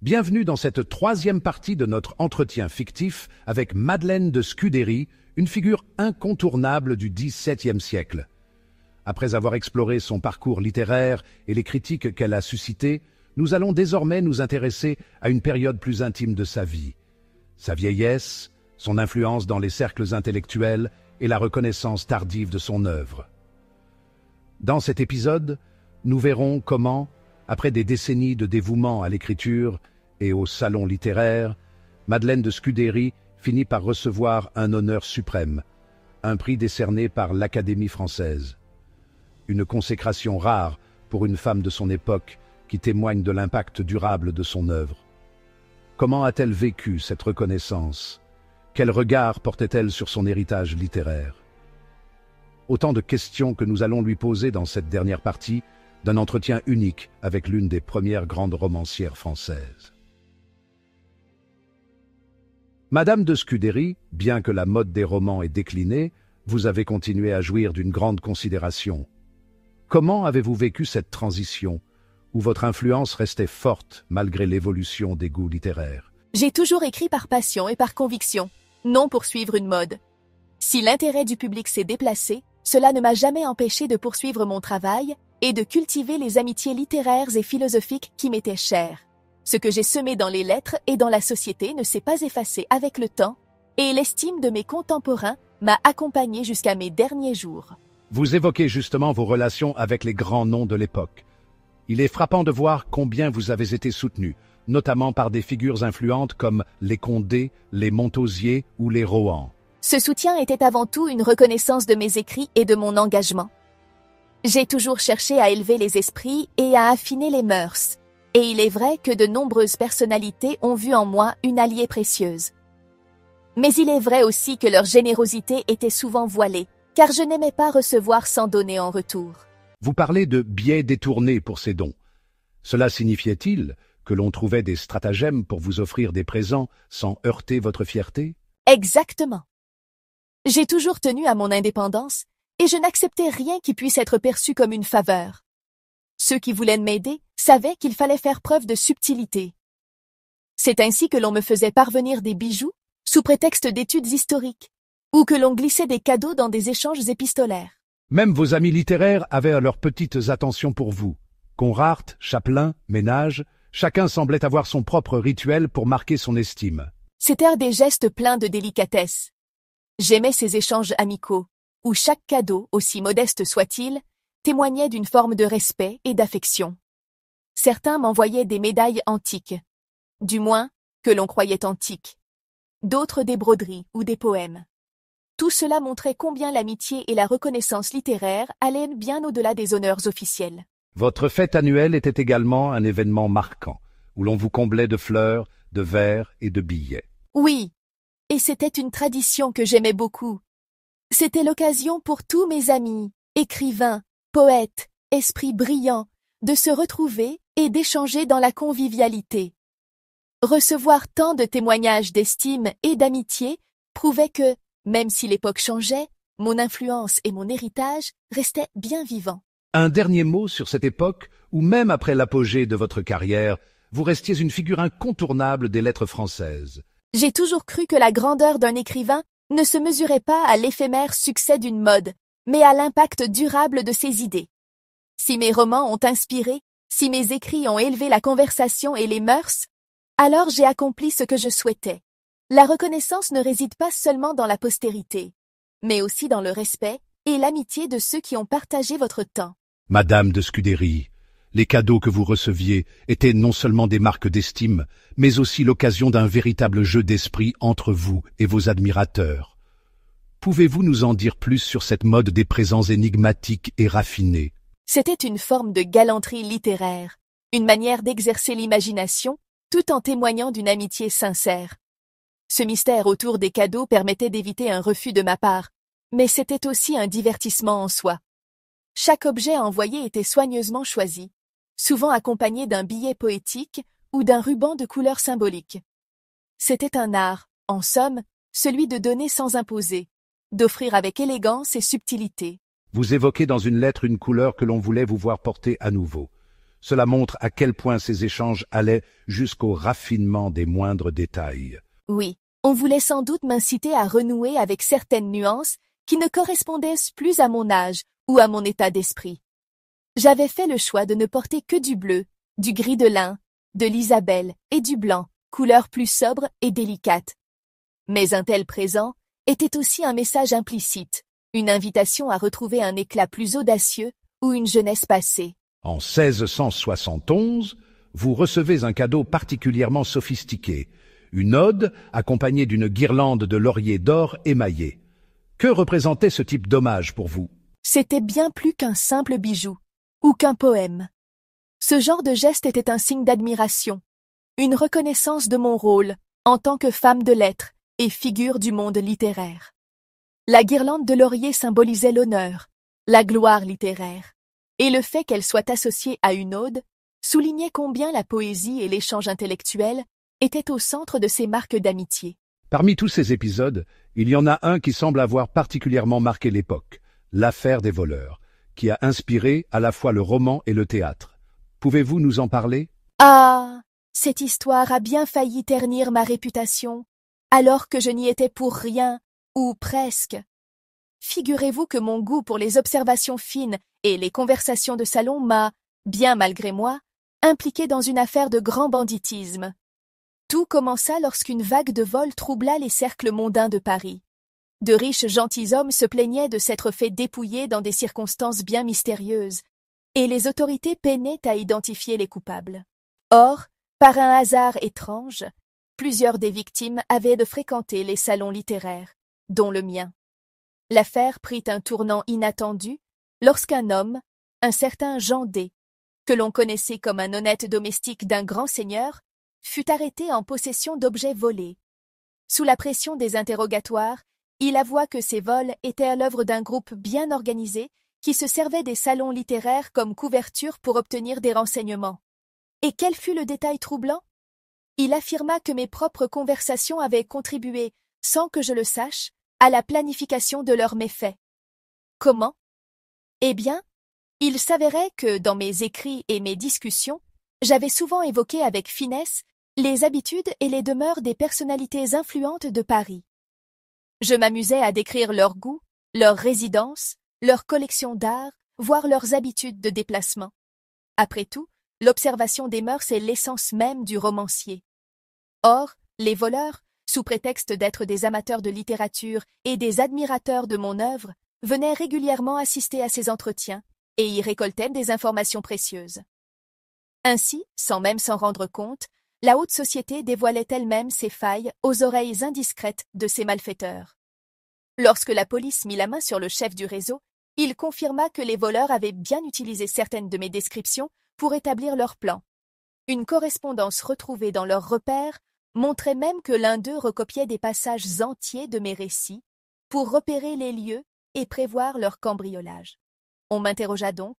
Bienvenue dans cette troisième partie de notre entretien fictif avec Madeleine de Scudéry, une figure incontournable du XVIIe siècle. Après avoir exploré son parcours littéraire et les critiques qu'elle a suscitées, nous allons désormais nous intéresser à une période plus intime de sa vie. Sa vieillesse, son influence dans les cercles intellectuels et la reconnaissance tardive de son œuvre. Dans cet épisode, nous verrons comment, après des décennies de dévouement à l'écriture et au salon littéraire, Madeleine de Scudéry finit par recevoir un honneur suprême, un prix décerné par l'Académie française. Une consécration rare pour une femme de son époque qui témoigne de l'impact durable de son œuvre. Comment a-t-elle vécu cette reconnaissance? Quel regard portait-elle sur son héritage littéraire? Autant de questions que nous allons lui poser dans cette dernière partie d'un entretien unique avec l'une des premières grandes romancières françaises. Madame de Scudéry, bien que la mode des romans ait décliné, vous avez continué à jouir d'une grande considération. Comment avez-vous vécu cette transition, où votre influence restait forte malgré l'évolution des goûts littéraires? J'ai toujours écrit par passion et par conviction, non pour suivre une mode. Si l'intérêt du public s'est déplacé, cela ne m'a jamais empêché de poursuivre mon travail et de cultiver les amitiés littéraires et philosophiques qui m'étaient chères. Ce que j'ai semé dans les lettres et dans la société ne s'est pas effacé avec le temps, et l'estime de mes contemporains m'a accompagné jusqu'à mes derniers jours. Vous évoquez justement vos relations avec les grands noms de l'époque. Il est frappant de voir combien vous avez été soutenu, notamment par des figures influentes comme les Condé, les Montausier ou les Rohan. Ce soutien était avant tout une reconnaissance de mes écrits et de mon engagement. J'ai toujours cherché à élever les esprits et à affiner les mœurs, et il est vrai que de nombreuses personnalités ont vu en moi une alliée précieuse. Mais il est vrai aussi que leur générosité était souvent voilée, car je n'aimais pas recevoir sans donner en retour. Vous parlez de biais détournés pour ces dons. Cela signifiait-il que l'on trouvait des stratagèmes pour vous offrir des présents sans heurter votre fierté? Exactement. J'ai toujours tenu à mon indépendance, et je n'acceptais rien qui puisse être perçu comme une faveur. Ceux qui voulaient m'aider savaient qu'il fallait faire preuve de subtilité. C'est ainsi que l'on me faisait parvenir des bijoux sous prétexte d'études historiques, ou que l'on glissait des cadeaux dans des échanges épistolaires. Même vos amis littéraires avaient leurs petites attentions pour vous. Conrart, Chaplin, Ménage, chacun semblait avoir son propre rituel pour marquer son estime. C'étaient des gestes pleins de délicatesse. J'aimais ces échanges amicaux, où chaque cadeau, aussi modeste soit-il, témoignait d'une forme de respect et d'affection. Certains m'envoyaient des médailles antiques, du moins que l'on croyait antiques, d'autres des broderies ou des poèmes. Tout cela montrait combien l'amitié et la reconnaissance littéraire allaient bien au-delà des honneurs officiels. Votre fête annuelle était également un événement marquant, où l'on vous comblait de fleurs, de vers et de billets. Oui, et c'était une tradition que j'aimais beaucoup. C'était l'occasion pour tous mes amis, écrivains, poètes, esprits brillants, de se retrouver et d'échanger dans la convivialité. Recevoir tant de témoignages d'estime et d'amitié prouvait que, même si l'époque changeait, mon influence et mon héritage restaient bien vivants. Un dernier mot sur cette époque où, même après l'apogée de votre carrière, vous restiez une figure incontournable des lettres françaises. J'ai toujours cru que la grandeur d'un écrivain ne se mesurait pas à l'éphémère succès d'une mode, mais à l'impact durable de ses idées. Si mes romans ont inspiré, si mes écrits ont élevé la conversation et les mœurs, alors j'ai accompli ce que je souhaitais. La reconnaissance ne réside pas seulement dans la postérité, mais aussi dans le respect et l'amitié de ceux qui ont partagé votre temps. Madame de Scudéry, les cadeaux que vous receviez étaient non seulement des marques d'estime, mais aussi l'occasion d'un véritable jeu d'esprit entre vous et vos admirateurs. Pouvez-vous nous en dire plus sur cette mode des présents énigmatiques et raffinés? C'était une forme de galanterie littéraire, une manière d'exercer l'imagination, tout en témoignant d'une amitié sincère. Ce mystère autour des cadeaux permettait d'éviter un refus de ma part, mais c'était aussi un divertissement en soi. Chaque objet envoyé était soigneusement choisi, souvent accompagné d'un billet poétique ou d'un ruban de couleur symbolique. C'était un art, en somme, celui de donner sans imposer, d'offrir avec élégance et subtilité. Vous évoquez dans une lettre une couleur que l'on voulait vous voir porter à nouveau, Cela montre à quel point ces échanges allaient jusqu'au raffinement des moindres détails. Oui, on voulait sans doute m'inciter à renouer avec certaines nuances qui ne correspondaient plus à mon âge ou à mon état d'esprit. J'avais fait le choix de ne porter que du bleu, du gris de lin, de l'isabelle et du blanc, couleurs plus sobres et délicates. Mais un tel présent était aussi un message implicite, une invitation à retrouver un éclat plus audacieux ou une jeunesse passée. En 1671, vous recevez un cadeau particulièrement sophistiqué, une ode accompagnée d'une guirlande de lauriers d'or émaillé. Que représentait ce type d'hommage pour vous? C'était bien plus qu'un simple bijou, ou qu'un poème. Ce genre de geste était un signe d'admiration, une reconnaissance de mon rôle en tant que femme de lettres et figure du monde littéraire. La guirlande de laurier symbolisait l'honneur, la gloire littéraire, et le fait qu'elle soit associée à une ode soulignait combien la poésie et l'échange intellectuel étaient au centre de ces marques d'amitié. Parmi tous ces épisodes, il y en a un qui semble avoir particulièrement marqué l'époque, l'affaire des voleurs, qui a inspiré à la fois le roman et le théâtre. Pouvez-vous nous en parler? Ah, cette histoire a bien failli ternir ma réputation, alors que je n'y étais pour rien, ou presque. Figurez-vous que mon goût pour les observations fines et les conversations de salon m'a, bien malgré moi, impliqué dans une affaire de grand banditisme. Tout commença lorsqu'une vague de vol troubla les cercles mondains de Paris. De riches gentilshommes se plaignaient de s'être fait dépouiller dans des circonstances bien mystérieuses, et les autorités peinaient à identifier les coupables. Or, par un hasard étrange, plusieurs des victimes avaient de fréquenter les salons littéraires, dont le mien. L'affaire prit un tournant inattendu lorsqu'un homme, un certain Jean D., que l'on connaissait comme un honnête domestique d'un grand seigneur, fut arrêté en possession d'objets volés. Sous la pression des interrogatoires, il avoua que ces vols étaient à l'œuvre d'un groupe bien organisé qui se servait des salons littéraires comme couverture pour obtenir des renseignements. Et quel fut le détail troublant? Il affirma que mes propres conversations avaient contribué, sans que je le sache, à la planification de leurs méfaits. Comment? Eh bien, il s'avérait que, dans mes écrits et mes discussions, j'avais souvent évoqué avec finesse les habitudes et les demeures des personnalités influentes de Paris. Je m'amusais à décrire leurs goûts, leurs résidences, leurs collections d'art, voire leurs habitudes de déplacement. Après tout, l'observation des mœurs est l'essence même du romancier. Or, les voleurs, sous prétexte d'être des amateurs de littérature et des admirateurs de mon œuvre, venaient régulièrement assister à ces entretiens et y récoltaient des informations précieuses. Ainsi, sans même s'en rendre compte, la haute société dévoilait elle-même ses failles aux oreilles indiscrètes de ces malfaiteurs. Lorsque la police mit la main sur le chef du réseau, il confirma que les voleurs avaient bien utilisé certaines de mes descriptions pour établir leur plan. Une correspondance retrouvée dans leurs repères montrait même que l'un d'eux recopiait des passages entiers de mes récits pour repérer les lieux et prévoir leur cambriolage. On m'interrogea donc,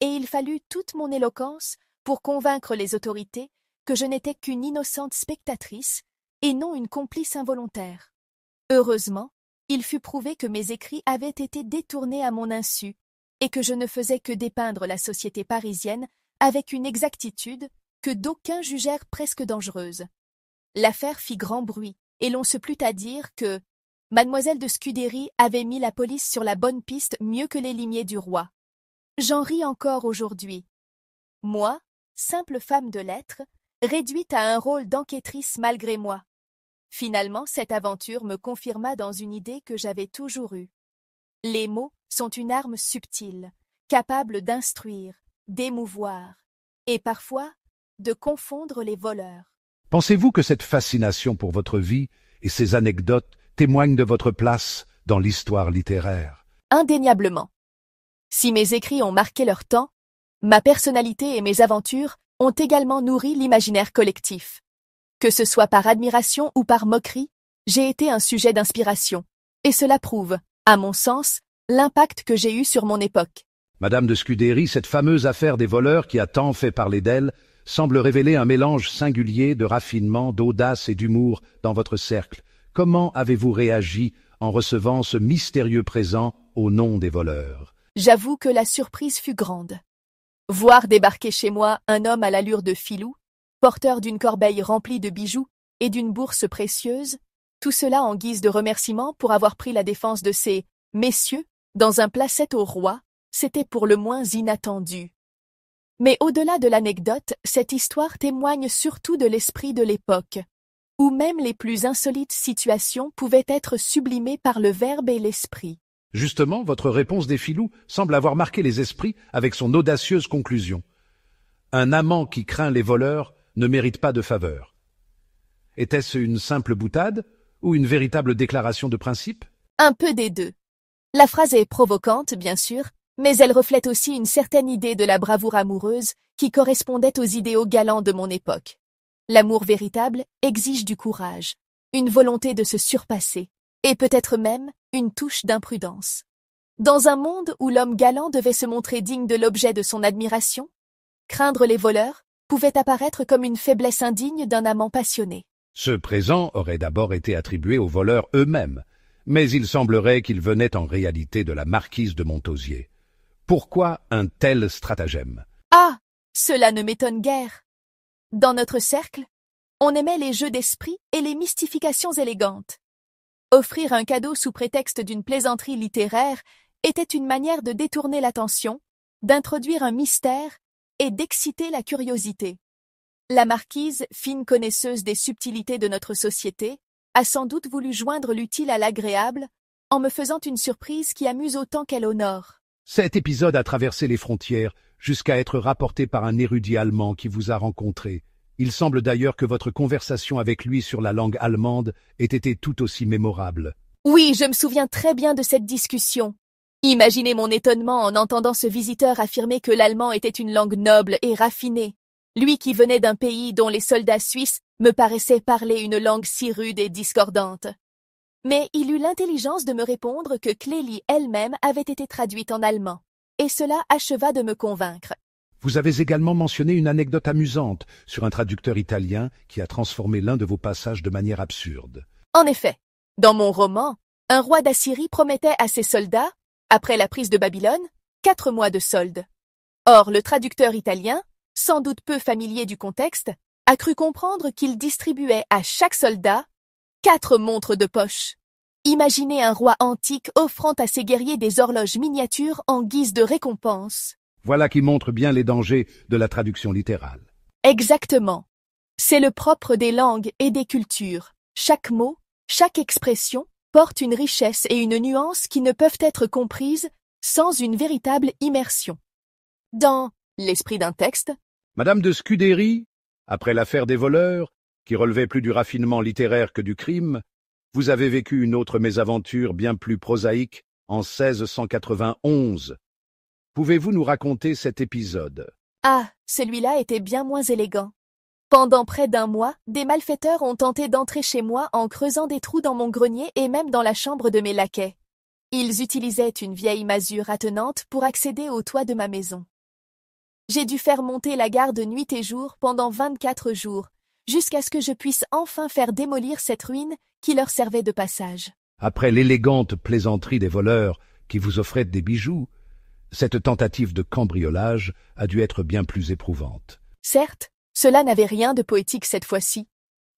et il fallut toute mon éloquence pour convaincre les autorités que je n'étais qu'une innocente spectatrice et non une complice involontaire. Heureusement, il fut prouvé que mes écrits avaient été détournés à mon insu et que je ne faisais que dépeindre la société parisienne avec une exactitude que d'aucuns jugèrent presque dangereuse. L'affaire fit grand bruit et l'on se plut à dire que Mademoiselle de Scudéry avait mis la police sur la bonne piste mieux que les limiers du roi. J'en ris encore aujourd'hui. Moi, simple femme de lettres, réduite à un rôle d'enquêtrice malgré moi. Finalement, cette aventure me confirma dans une idée que j'avais toujours eue. Les mots sont une arme subtile, capable d'instruire, d'émouvoir, et parfois de confondre les voleurs. Pensez-vous que cette fascination pour votre vie et ces anecdotes témoignent de votre place dans l'histoire littéraire? Indéniablement. Si mes écrits ont marqué leur temps, ma personnalité et mes aventures ont également nourri l'imaginaire collectif. Que ce soit par admiration ou par moquerie, j'ai été un sujet d'inspiration, et cela prouve, à mon sens, l'impact que j'ai eu sur mon époque. Madame de Scudéry, cette fameuse affaire des voleurs qui a tant fait parler d'elle semble révéler un mélange singulier de raffinement, d'audace et d'humour dans votre cercle. Comment avez-vous réagi en recevant ce mystérieux présent au nom des voleurs? J'avoue que la surprise fut grande. Voir débarquer chez moi un homme à l'allure de filou, porteur d'une corbeille remplie de bijoux et d'une bourse précieuse, tout cela en guise de remerciement pour avoir pris la défense de ces « messieurs » dans un placet au roi, c'était pour le moins inattendu. Mais au-delà de l'anecdote, cette histoire témoigne surtout de l'esprit de l'époque, où même les plus insolites situations pouvaient être sublimées par le verbe et l'esprit. Justement, votre réponse des filous semble avoir marqué les esprits avec son audacieuse conclusion. Un amant qui craint les voleurs ne mérite pas de faveur. Était-ce une simple boutade ou une véritable déclaration de principe? Un peu des deux. La phrase est provocante, bien sûr, mais elle reflète aussi une certaine idée de la bravoure amoureuse qui correspondait aux idéaux galants de mon époque. L'amour véritable exige du courage, une volonté de se surpasser, et peut-être même une touche d'imprudence. Dans un monde où l'homme galant devait se montrer digne de l'objet de son admiration, craindre les voleurs pouvait apparaître comme une faiblesse indigne d'un amant passionné. Ce présent aurait d'abord été attribué aux voleurs eux-mêmes, mais il semblerait qu'il venait en réalité de la marquise de Montausier. Pourquoi un tel stratagème? Ah, cela ne m'étonne guère. Dans notre cercle, on aimait les jeux d'esprit et les mystifications élégantes. Offrir un cadeau sous prétexte d'une plaisanterie littéraire était une manière de détourner l'attention, d'introduire un mystère et d'exciter la curiosité. La marquise, fine connaisseuse des subtilités de notre société, a sans doute voulu joindre l'utile à l'agréable en me faisant une surprise qui amuse autant qu'elle honore. Cet épisode a traversé les frontières jusqu'à être rapporté par un érudit allemand qui vous a rencontré. Il semble d'ailleurs que votre conversation avec lui sur la langue allemande ait été tout aussi mémorable. Oui, je me souviens très bien de cette discussion. Imaginez mon étonnement en entendant ce visiteur affirmer que l'allemand était une langue noble et raffinée. Lui qui venait d'un pays dont les soldats suisses me paraissaient parler une langue si rude et discordante. Mais il eut l'intelligence de me répondre que Clélie elle-même avait été traduite en allemand, et cela acheva de me convaincre. Vous avez également mentionné une anecdote amusante sur un traducteur italien qui a transformé l'un de vos passages de manière absurde. En effet, dans mon roman, un roi d'Assyrie promettait à ses soldats, après la prise de Babylone, 4 mois de solde. Or, le traducteur italien, sans doute peu familier du contexte, a cru comprendre qu'il distribuait à chaque soldat 4 montres de poche. Imaginez un roi antique offrant à ses guerriers des horloges miniatures en guise de récompense. Voilà qui montre bien les dangers de la traduction littérale. Exactement. C'est le propre des langues et des cultures. Chaque mot, chaque expression porte une richesse et une nuance qui ne peuvent être comprises sans une véritable immersion. Dans l'esprit d'un texte, Madame de Scudéry, après l'affaire des voleurs, qui relevait plus du raffinement littéraire que du crime, vous avez vécu une autre mésaventure bien plus prosaïque en 1691. Pouvez-vous nous raconter cet épisode? Ah, celui-là était bien moins élégant. Pendant près d'1 mois, des malfaiteurs ont tenté d'entrer chez moi en creusant des trous dans mon grenier et même dans la chambre de mes laquais. Ils utilisaient une vieille masure attenante pour accéder au toit de ma maison. J'ai dû faire monter la garde nuit et jour pendant 24 jours, jusqu'à ce que je puisse enfin faire démolir cette ruine qui leur servait de passage. Après l'élégante plaisanterie des voleurs qui vous offraient des bijoux, cette tentative de cambriolage a dû être bien plus éprouvante. Certes, cela n'avait rien de poétique cette fois-ci.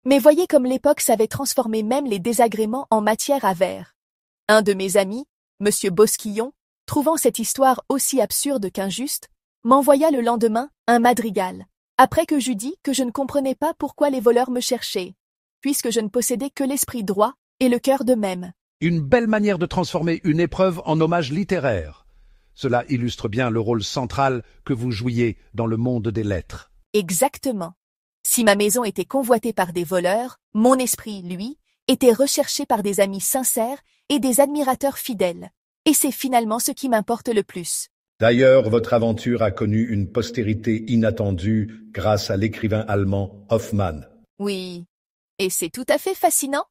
Mais voyez comme l'époque savait transformer même les désagréments en matière à vers. Un de mes amis, M. Bosquillon, trouvant cette histoire aussi absurde qu'injuste, m'envoya le lendemain un madrigal, après que j'eus dit que je ne comprenais pas pourquoi les voleurs me cherchaient, puisque je ne possédais que l'esprit droit et le cœur de même. Une belle manière de transformer une épreuve en hommage littéraire. Cela illustre bien le rôle central que vous jouiez dans le monde des lettres. Exactement. Si ma maison était convoitée par des voleurs, mon esprit, lui, était recherché par des amis sincères et des admirateurs fidèles. Et c'est finalement ce qui m'importe le plus. D'ailleurs, votre aventure a connu une postérité inattendue grâce à l'écrivain allemand Hoffmann. Oui, et c'est tout à fait fascinant.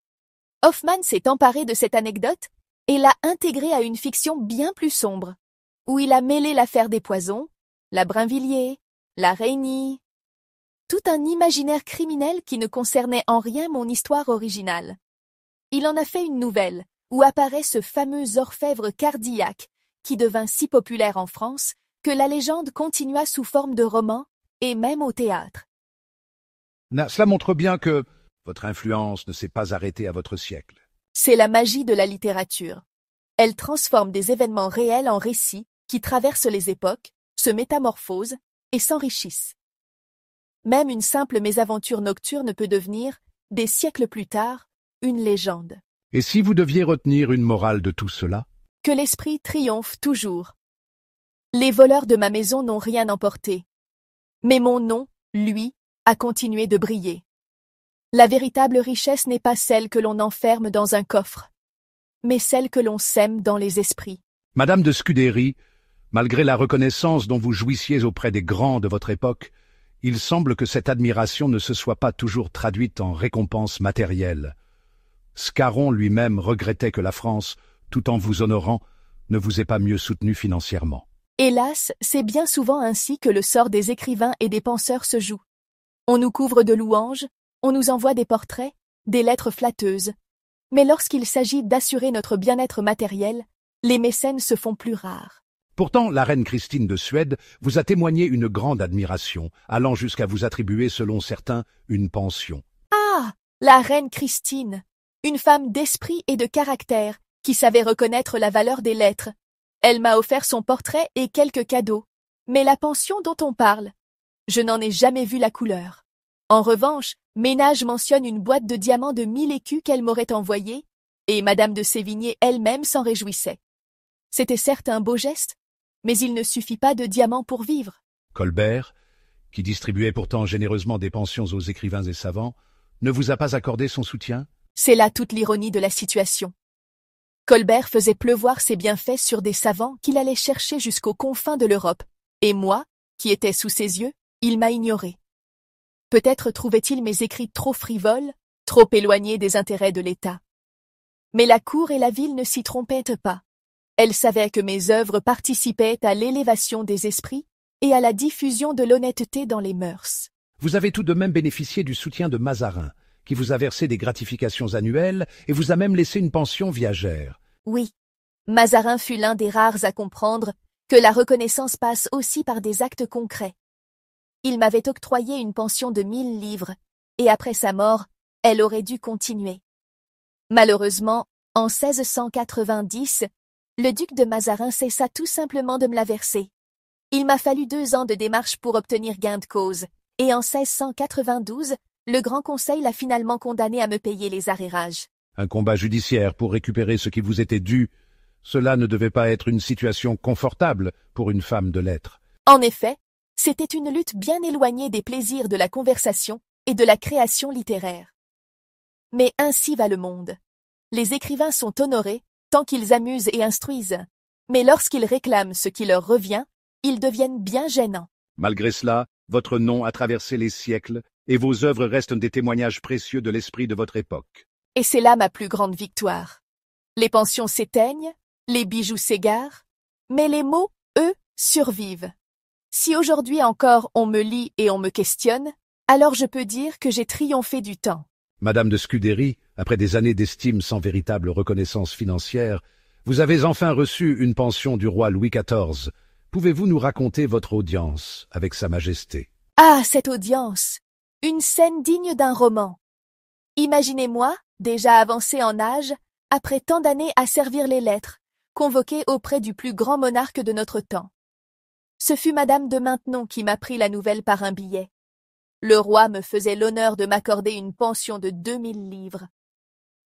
Hoffmann s'est emparé de cette anecdote et l'a intégrée à une fiction bien plus sombre, où il a mêlé l'affaire des poisons, la Brinvilliers, la Reynie, tout un imaginaire criminel qui ne concernait en rien mon histoire originale. Il en a fait une nouvelle, où apparaît ce fameux orfèvre cardiaque, qui devint si populaire en France que la légende continua sous forme de roman et même au théâtre. Cela montre bien que votre influence ne s'est pas arrêtée à votre siècle. C'est la magie de la littérature. Elle transforme des événements réels en récits qui traversent les époques, se métamorphosent et s'enrichissent. Même une simple mésaventure nocturne peut devenir, des siècles plus tard, une légende. Et si vous deviez retenir une morale de tout cela? Que l'esprit triomphe toujours. Les voleurs de ma maison n'ont rien emporté. Mais mon nom, lui, a continué de briller. La véritable richesse n'est pas celle que l'on enferme dans un coffre, mais celle que l'on sème dans les esprits. Madame de Scudéry, malgré la reconnaissance dont vous jouissiez auprès des grands de votre époque, il semble que cette admiration ne se soit pas toujours traduite en récompenses matérielles. Scarron lui-même regrettait que la France, tout en vous honorant, ne vous ait pas mieux soutenu financièrement. Hélas, c'est bien souvent ainsi que le sort des écrivains et des penseurs se joue. On nous couvre de louanges, on nous envoie des portraits, des lettres flatteuses. Mais lorsqu'il s'agit d'assurer notre bien-être matériel, les mécènes se font plus rares. Pourtant, la reine Christine de Suède vous a témoigné une grande admiration, allant jusqu'à vous attribuer, selon certains, une pension. Ah, la reine Christine, une femme d'esprit et de caractère, qui savait reconnaître la valeur des lettres. Elle m'a offert son portrait et quelques cadeaux. Mais la pension dont on parle, je n'en ai jamais vu la couleur. En revanche, Ménage mentionne une boîte de diamants de 1000 écus qu'elle m'aurait envoyée, et Madame de Sévigné elle-même s'en réjouissait. C'était certes un beau geste, mais il ne suffit pas de diamants pour vivre. Colbert, qui distribuait pourtant généreusement des pensions aux écrivains et savants, ne vous a pas accordé son soutien? C'est là toute l'ironie de la situation. Colbert faisait pleuvoir ses bienfaits sur des savants qu'il allait chercher jusqu'aux confins de l'Europe, et moi, qui étais sous ses yeux, il m'a ignoré. Peut-être trouvait-il mes écrits trop frivoles, trop éloignés des intérêts de l'État. Mais la cour et la ville ne s'y trompaient pas. Elles savaient que mes œuvres participaient à l'élévation des esprits et à la diffusion de l'honnêteté dans les mœurs. Vous avez tout de même bénéficié du soutien de Mazarin, qui vous a versé des gratifications annuelles et vous a même laissé une pension viagère. Oui, Mazarin fut l'un des rares à comprendre que la reconnaissance passe aussi par des actes concrets. Il m'avait octroyé une pension de 1000 livres, et après sa mort, elle aurait dû continuer. Malheureusement, en 1690, le duc de Mazarin cessa tout simplement de me la verser. Il m'a fallu 2 ans de démarche pour obtenir gain de cause, et en 1692, le Grand Conseil l'a finalement condamné à me payer les arrérages. Un combat judiciaire pour récupérer ce qui vous était dû, cela ne devait pas être une situation confortable pour une femme de lettres. En effet, c'était une lutte bien éloignée des plaisirs de la conversation et de la création littéraire. Mais ainsi va le monde. Les écrivains sont honorés tant qu'ils amusent et instruisent, mais lorsqu'ils réclament ce qui leur revient, ils deviennent bien gênants. Malgré cela, votre nom a traversé les siècles et vos œuvres restent des témoignages précieux de l'esprit de votre époque. Et c'est là ma plus grande victoire. Les pensions s'éteignent, les bijoux s'égarent, mais les mots, eux, survivent. Si aujourd'hui encore on me lit et on me questionne, alors je peux dire que j'ai triomphé du temps. Madame de Scudéry, après des années d'estime sans véritable reconnaissance financière, vous avez enfin reçu une pension du roi Louis XIV. Pouvez-vous nous raconter votre audience avec Sa Majesté? Ah, cette audience! Une scène digne d'un roman. Imaginez-moi, déjà avancé en âge, après tant d'années à servir les lettres, convoqué auprès du plus grand monarque de notre temps. Ce fut Madame de Maintenon qui m'apprit la nouvelle par un billet. Le roi me faisait l'honneur de m'accorder une pension de 2000 livres.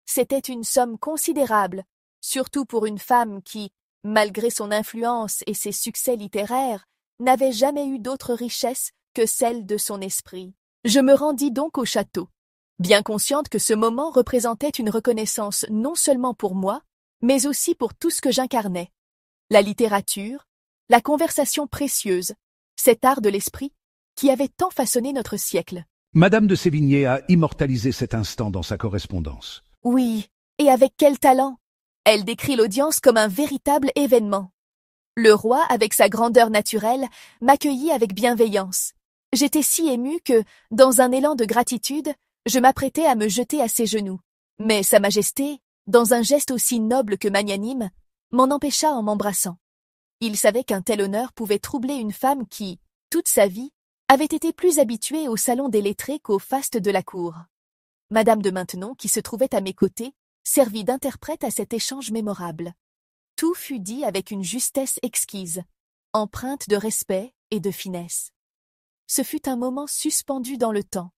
C'était une somme considérable, surtout pour une femme qui, malgré son influence et ses succès littéraires, n'avait jamais eu d'autre richesse que celle de son esprit. Je me rendis donc au château, bien consciente que ce moment représentait une reconnaissance non seulement pour moi, mais aussi pour tout ce que j'incarnais. La littérature, la conversation précieuse, cet art de l'esprit qui avait tant façonné notre siècle. Madame de Sévigné a immortalisé cet instant dans sa correspondance. Oui, et avec quel talent! Elle décrit l'audience comme un véritable événement. Le roi, avec sa grandeur naturelle, m'accueillit avec bienveillance. J'étais si émue que, dans un élan de gratitude, je m'apprêtais à me jeter à ses genoux. Mais Sa Majesté, dans un geste aussi noble que magnanime, m'en empêcha en m'embrassant. Il savait qu'un tel honneur pouvait troubler une femme qui, toute sa vie, avait été plus habituée au salon des lettrés qu'au faste de la cour. Madame de Maintenon, qui se trouvait à mes côtés, servit d'interprète à cet échange mémorable. Tout fut dit avec une justesse exquise, empreinte de respect et de finesse. Ce fut un moment suspendu dans le temps,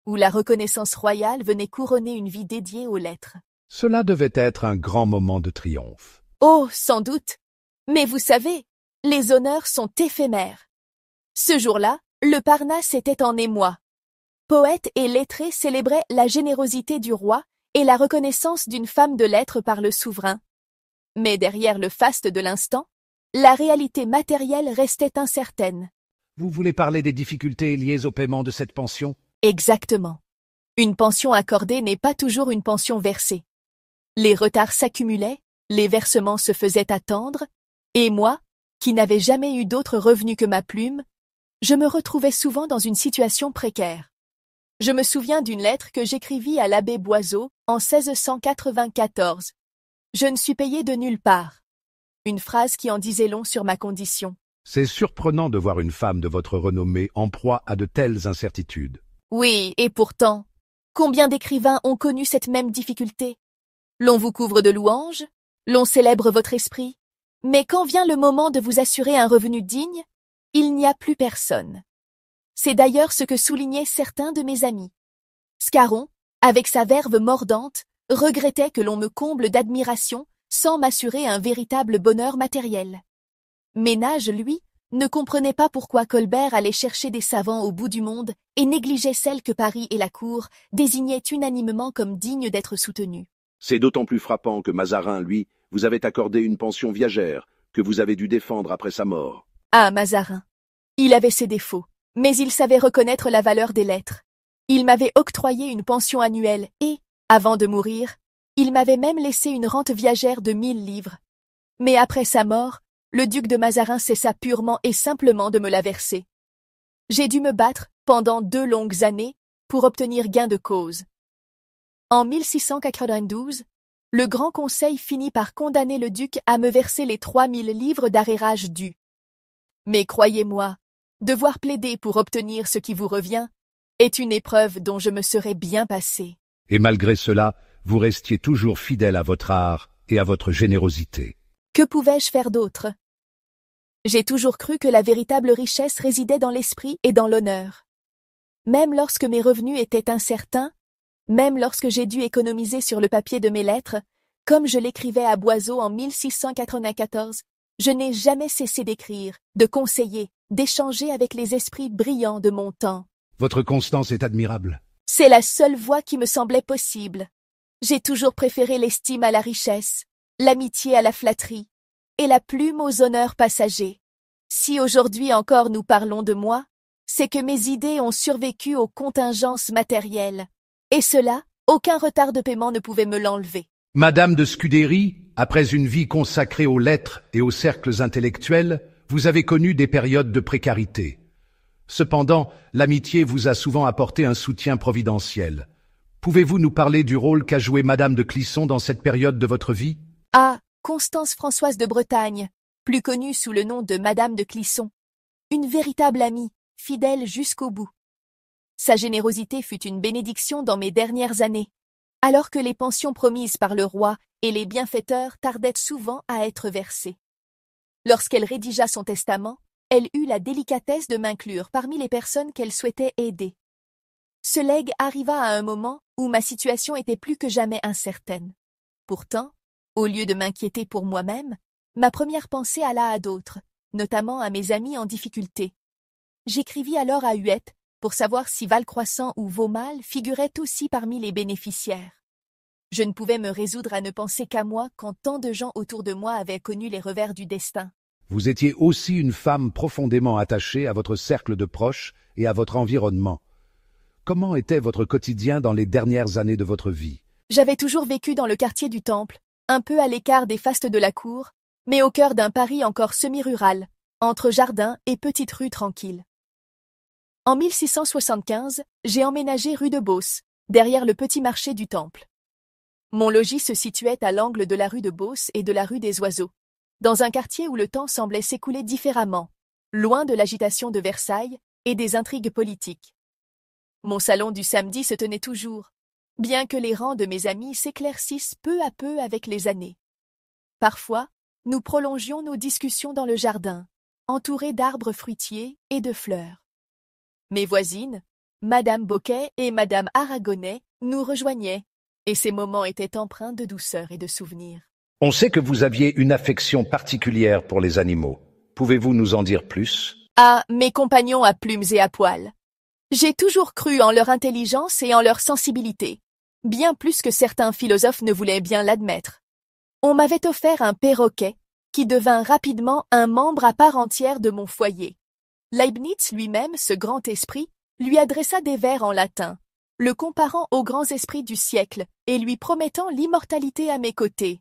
où la reconnaissance royale venait couronner une vie dédiée aux lettres. Cela devait être un grand moment de triomphe. Oh, sans doute. Mais vous savez, les honneurs sont éphémères. Ce jour-là, le Parnasse était en émoi. Poètes et lettrés célébraient la générosité du roi et la reconnaissance d'une femme de lettres par le souverain. Mais derrière le faste de l'instant, la réalité matérielle restait incertaine. Vous voulez parler des difficultés liées au paiement de cette pension? Exactement. Une pension accordée n'est pas toujours une pension versée. Les retards s'accumulaient, les versements se faisaient attendre, et moi, qui n'avais jamais eu d'autre revenu que ma plume, je me retrouvais souvent dans une situation précaire. Je me souviens d'une lettre que j'écrivis à l'abbé Boiseau en 1694. Je ne suis payé de nulle part. Une phrase qui en disait long sur ma condition. C'est surprenant de voir une femme de votre renommée en proie à de telles incertitudes. Oui, et pourtant, combien d'écrivains ont connu cette même difficulté? L'on vous couvre de louanges, l'on célèbre votre esprit, mais quand vient le moment de vous assurer un revenu digne, il n'y a plus personne. C'est d'ailleurs ce que soulignaient certains de mes amis. Scarron, avec sa verve mordante, regrettait que l'on me comble d'admiration sans m'assurer un véritable bonheur matériel. Ménage, lui, ne comprenait pas pourquoi Colbert allait chercher des savants au bout du monde et négligeait celles que Paris et la cour désignaient unanimement comme dignes d'être soutenues. C'est d'autant plus frappant que Mazarin, lui, vous avait accordé une pension viagère que vous avez dû défendre après sa mort. Ah, Mazarin. Il avait ses défauts, mais il savait reconnaître la valeur des lettres. Il m'avait octroyé une pension annuelle et, avant de mourir, il m'avait même laissé une rente viagère de 1000 livres. Mais après sa mort, le duc de Mazarin cessa purement et simplement de me la verser. J'ai dû me battre, pendant 2 longues années, pour obtenir gain de cause. En 1692, le Grand Conseil finit par condamner le duc à me verser les 3000 livres d'arrérage dus. Mais croyez-moi, devoir plaider pour obtenir ce qui vous revient est une épreuve dont je me serais bien passé. Et malgré cela, vous restiez toujours fidèle à votre art et à votre générosité. Que pouvais-je faire d'autre? J'ai toujours cru que la véritable richesse résidait dans l'esprit et dans l'honneur. Même lorsque mes revenus étaient incertains, même lorsque j'ai dû économiser sur le papier de mes lettres, comme je l'écrivais à Boiseau en 1694, je n'ai jamais cessé d'écrire, de conseiller, d'échanger avec les esprits brillants de mon temps. Votre constance est admirable. C'est la seule voie qui me semblait possible. J'ai toujours préféré l'estime à la richesse, l'amitié à la flatterie, et la plume aux honneurs passagers. Si aujourd'hui encore nous parlons de moi, c'est que mes idées ont survécu aux contingences matérielles. Et cela, aucun retard de paiement ne pouvait me l'enlever. Madame de Scudéry, après une vie consacrée aux lettres et aux cercles intellectuels, vous avez connu des périodes de précarité. Cependant, l'amitié vous a souvent apporté un soutien providentiel. Pouvez-vous nous parler du rôle qu'a joué Madame de Clisson dans cette période de votre vie? Ah, Constance Françoise de Bretagne, plus connue sous le nom de Madame de Clisson. Une véritable amie, fidèle jusqu'au bout. Sa générosité fut une bénédiction dans mes dernières années, alors que les pensions promises par le roi et les bienfaiteurs tardaient souvent à être versées. Lorsqu'elle rédigea son testament, elle eut la délicatesse de m'inclure parmi les personnes qu'elle souhaitait aider. Ce legs arriva à un moment où ma situation était plus que jamais incertaine. Pourtant, au lieu de m'inquiéter pour moi-même, ma première pensée alla à d'autres, notamment à mes amis en difficulté. J'écrivis alors à Huette pour savoir si Valcroissant ou Vaumal figuraient aussi parmi les bénéficiaires. Je ne pouvais me résoudre à ne penser qu'à moi quand tant de gens autour de moi avaient connu les revers du destin. Vous étiez aussi une femme profondément attachée à votre cercle de proches et à votre environnement. Comment était votre quotidien dans les dernières années de votre vie? J'avais toujours vécu dans le quartier du Temple, un peu à l'écart des fastes de la cour, mais au cœur d'un Paris encore semi-rural, entre jardins et petites rues tranquilles. En 1675, j'ai emménagé rue de Beauce, derrière le petit marché du Temple. Mon logis se situait à l'angle de la rue de Beauce et de la rue des Oiseaux. dans un quartier où le temps semblait s'écouler différemment, loin de l'agitation de Versailles et des intrigues politiques. Mon salon du samedi se tenait toujours, bien que les rangs de mes amis s'éclaircissent peu à peu avec les années. Parfois, nous prolongions nos discussions dans le jardin, entourés d'arbres fruitiers et de fleurs. Mes voisines, Madame Boquet et Madame Aragonnet, nous rejoignaient, et ces moments étaient empreints de douceur et de souvenirs. On sait que vous aviez une affection particulière pour les animaux. Pouvez-vous nous en dire plus? Ah, mes compagnons à plumes et à poils. J'ai toujours cru en leur intelligence et en leur sensibilité, bien plus que certains philosophes ne voulaient bien l'admettre. On m'avait offert un perroquet, qui devint rapidement un membre à part entière de mon foyer. Leibniz lui-même, ce grand esprit, lui adressa des vers en latin, le comparant aux grands esprits du siècle et lui promettant l'immortalité à mes côtés.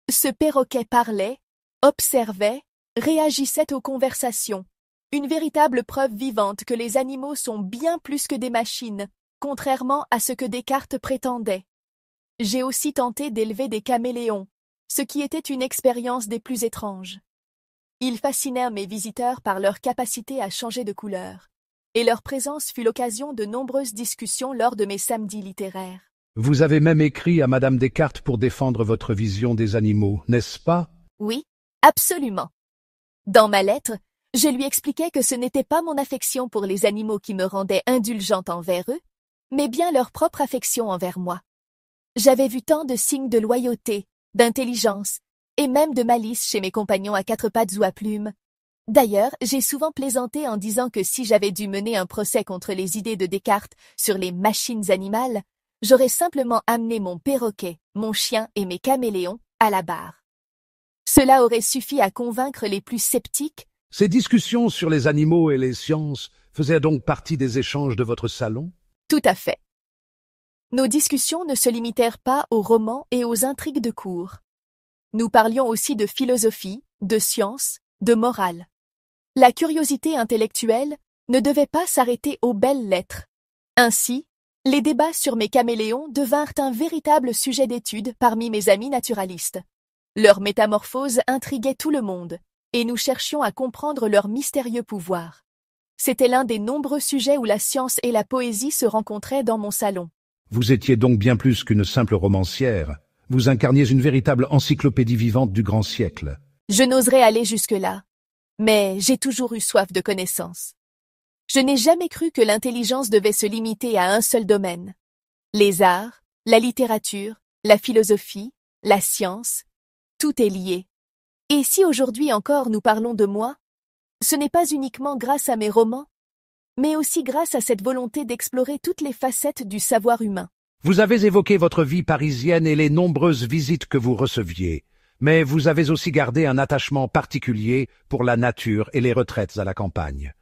Ce perroquet parlait, observait, réagissait aux conversations, une véritable preuve vivante que les animaux sont bien plus que des machines, contrairement à ce que Descartes prétendait. J'ai aussi tenté d'élever des caméléons, ce qui était une expérience des plus étranges. Ils fascinèrent mes visiteurs par leur capacité à changer de couleur, et leur présence fut l'occasion de nombreuses discussions lors de mes samedis littéraires. Vous avez même écrit à Madame Descartes pour défendre votre vision des animaux, n'est-ce pas? Oui, absolument. Dans ma lettre, je lui expliquais que ce n'était pas mon affection pour les animaux qui me rendait indulgente envers eux, mais bien leur propre affection envers moi. J'avais vu tant de signes de loyauté, d'intelligence, et même de malice chez mes compagnons à quatre pattes ou à plumes. D'ailleurs, j'ai souvent plaisanté en disant que si j'avais dû mener un procès contre les idées de Descartes sur les machines animales, j'aurais simplement amené mon perroquet, mon chien et mes caméléons à la barre. Cela aurait suffi à convaincre les plus sceptiques. Ces discussions sur les animaux et les sciences faisaient donc partie des échanges de votre salon? Tout à fait. Nos discussions ne se limitèrent pas aux romans et aux intrigues de cour. Nous parlions aussi de philosophie, de science, de morale. La curiosité intellectuelle ne devait pas s'arrêter aux belles lettres. Ainsi, les débats sur mes caméléons devinrent un véritable sujet d'étude parmi mes amis naturalistes. Leur métamorphose intriguait tout le monde, et nous cherchions à comprendre leur mystérieux pouvoir. C'était l'un des nombreux sujets où la science et la poésie se rencontraient dans mon salon. Vous étiez donc bien plus qu'une simple romancière. Vous incarniez une véritable encyclopédie vivante du grand siècle. Je n'oserais aller jusque-là, mais j'ai toujours eu soif de connaissances. Je n'ai jamais cru que l'intelligence devait se limiter à un seul domaine. Les arts, la littérature, la philosophie, la science, tout est lié. Et si aujourd'hui encore nous parlons de moi, ce n'est pas uniquement grâce à mes romans, mais aussi grâce à cette volonté d'explorer toutes les facettes du savoir humain. Vous avez évoqué votre vie parisienne et les nombreuses visites que vous receviez, mais vous avez aussi gardé un attachement particulier pour la nature et les retraites à la campagne.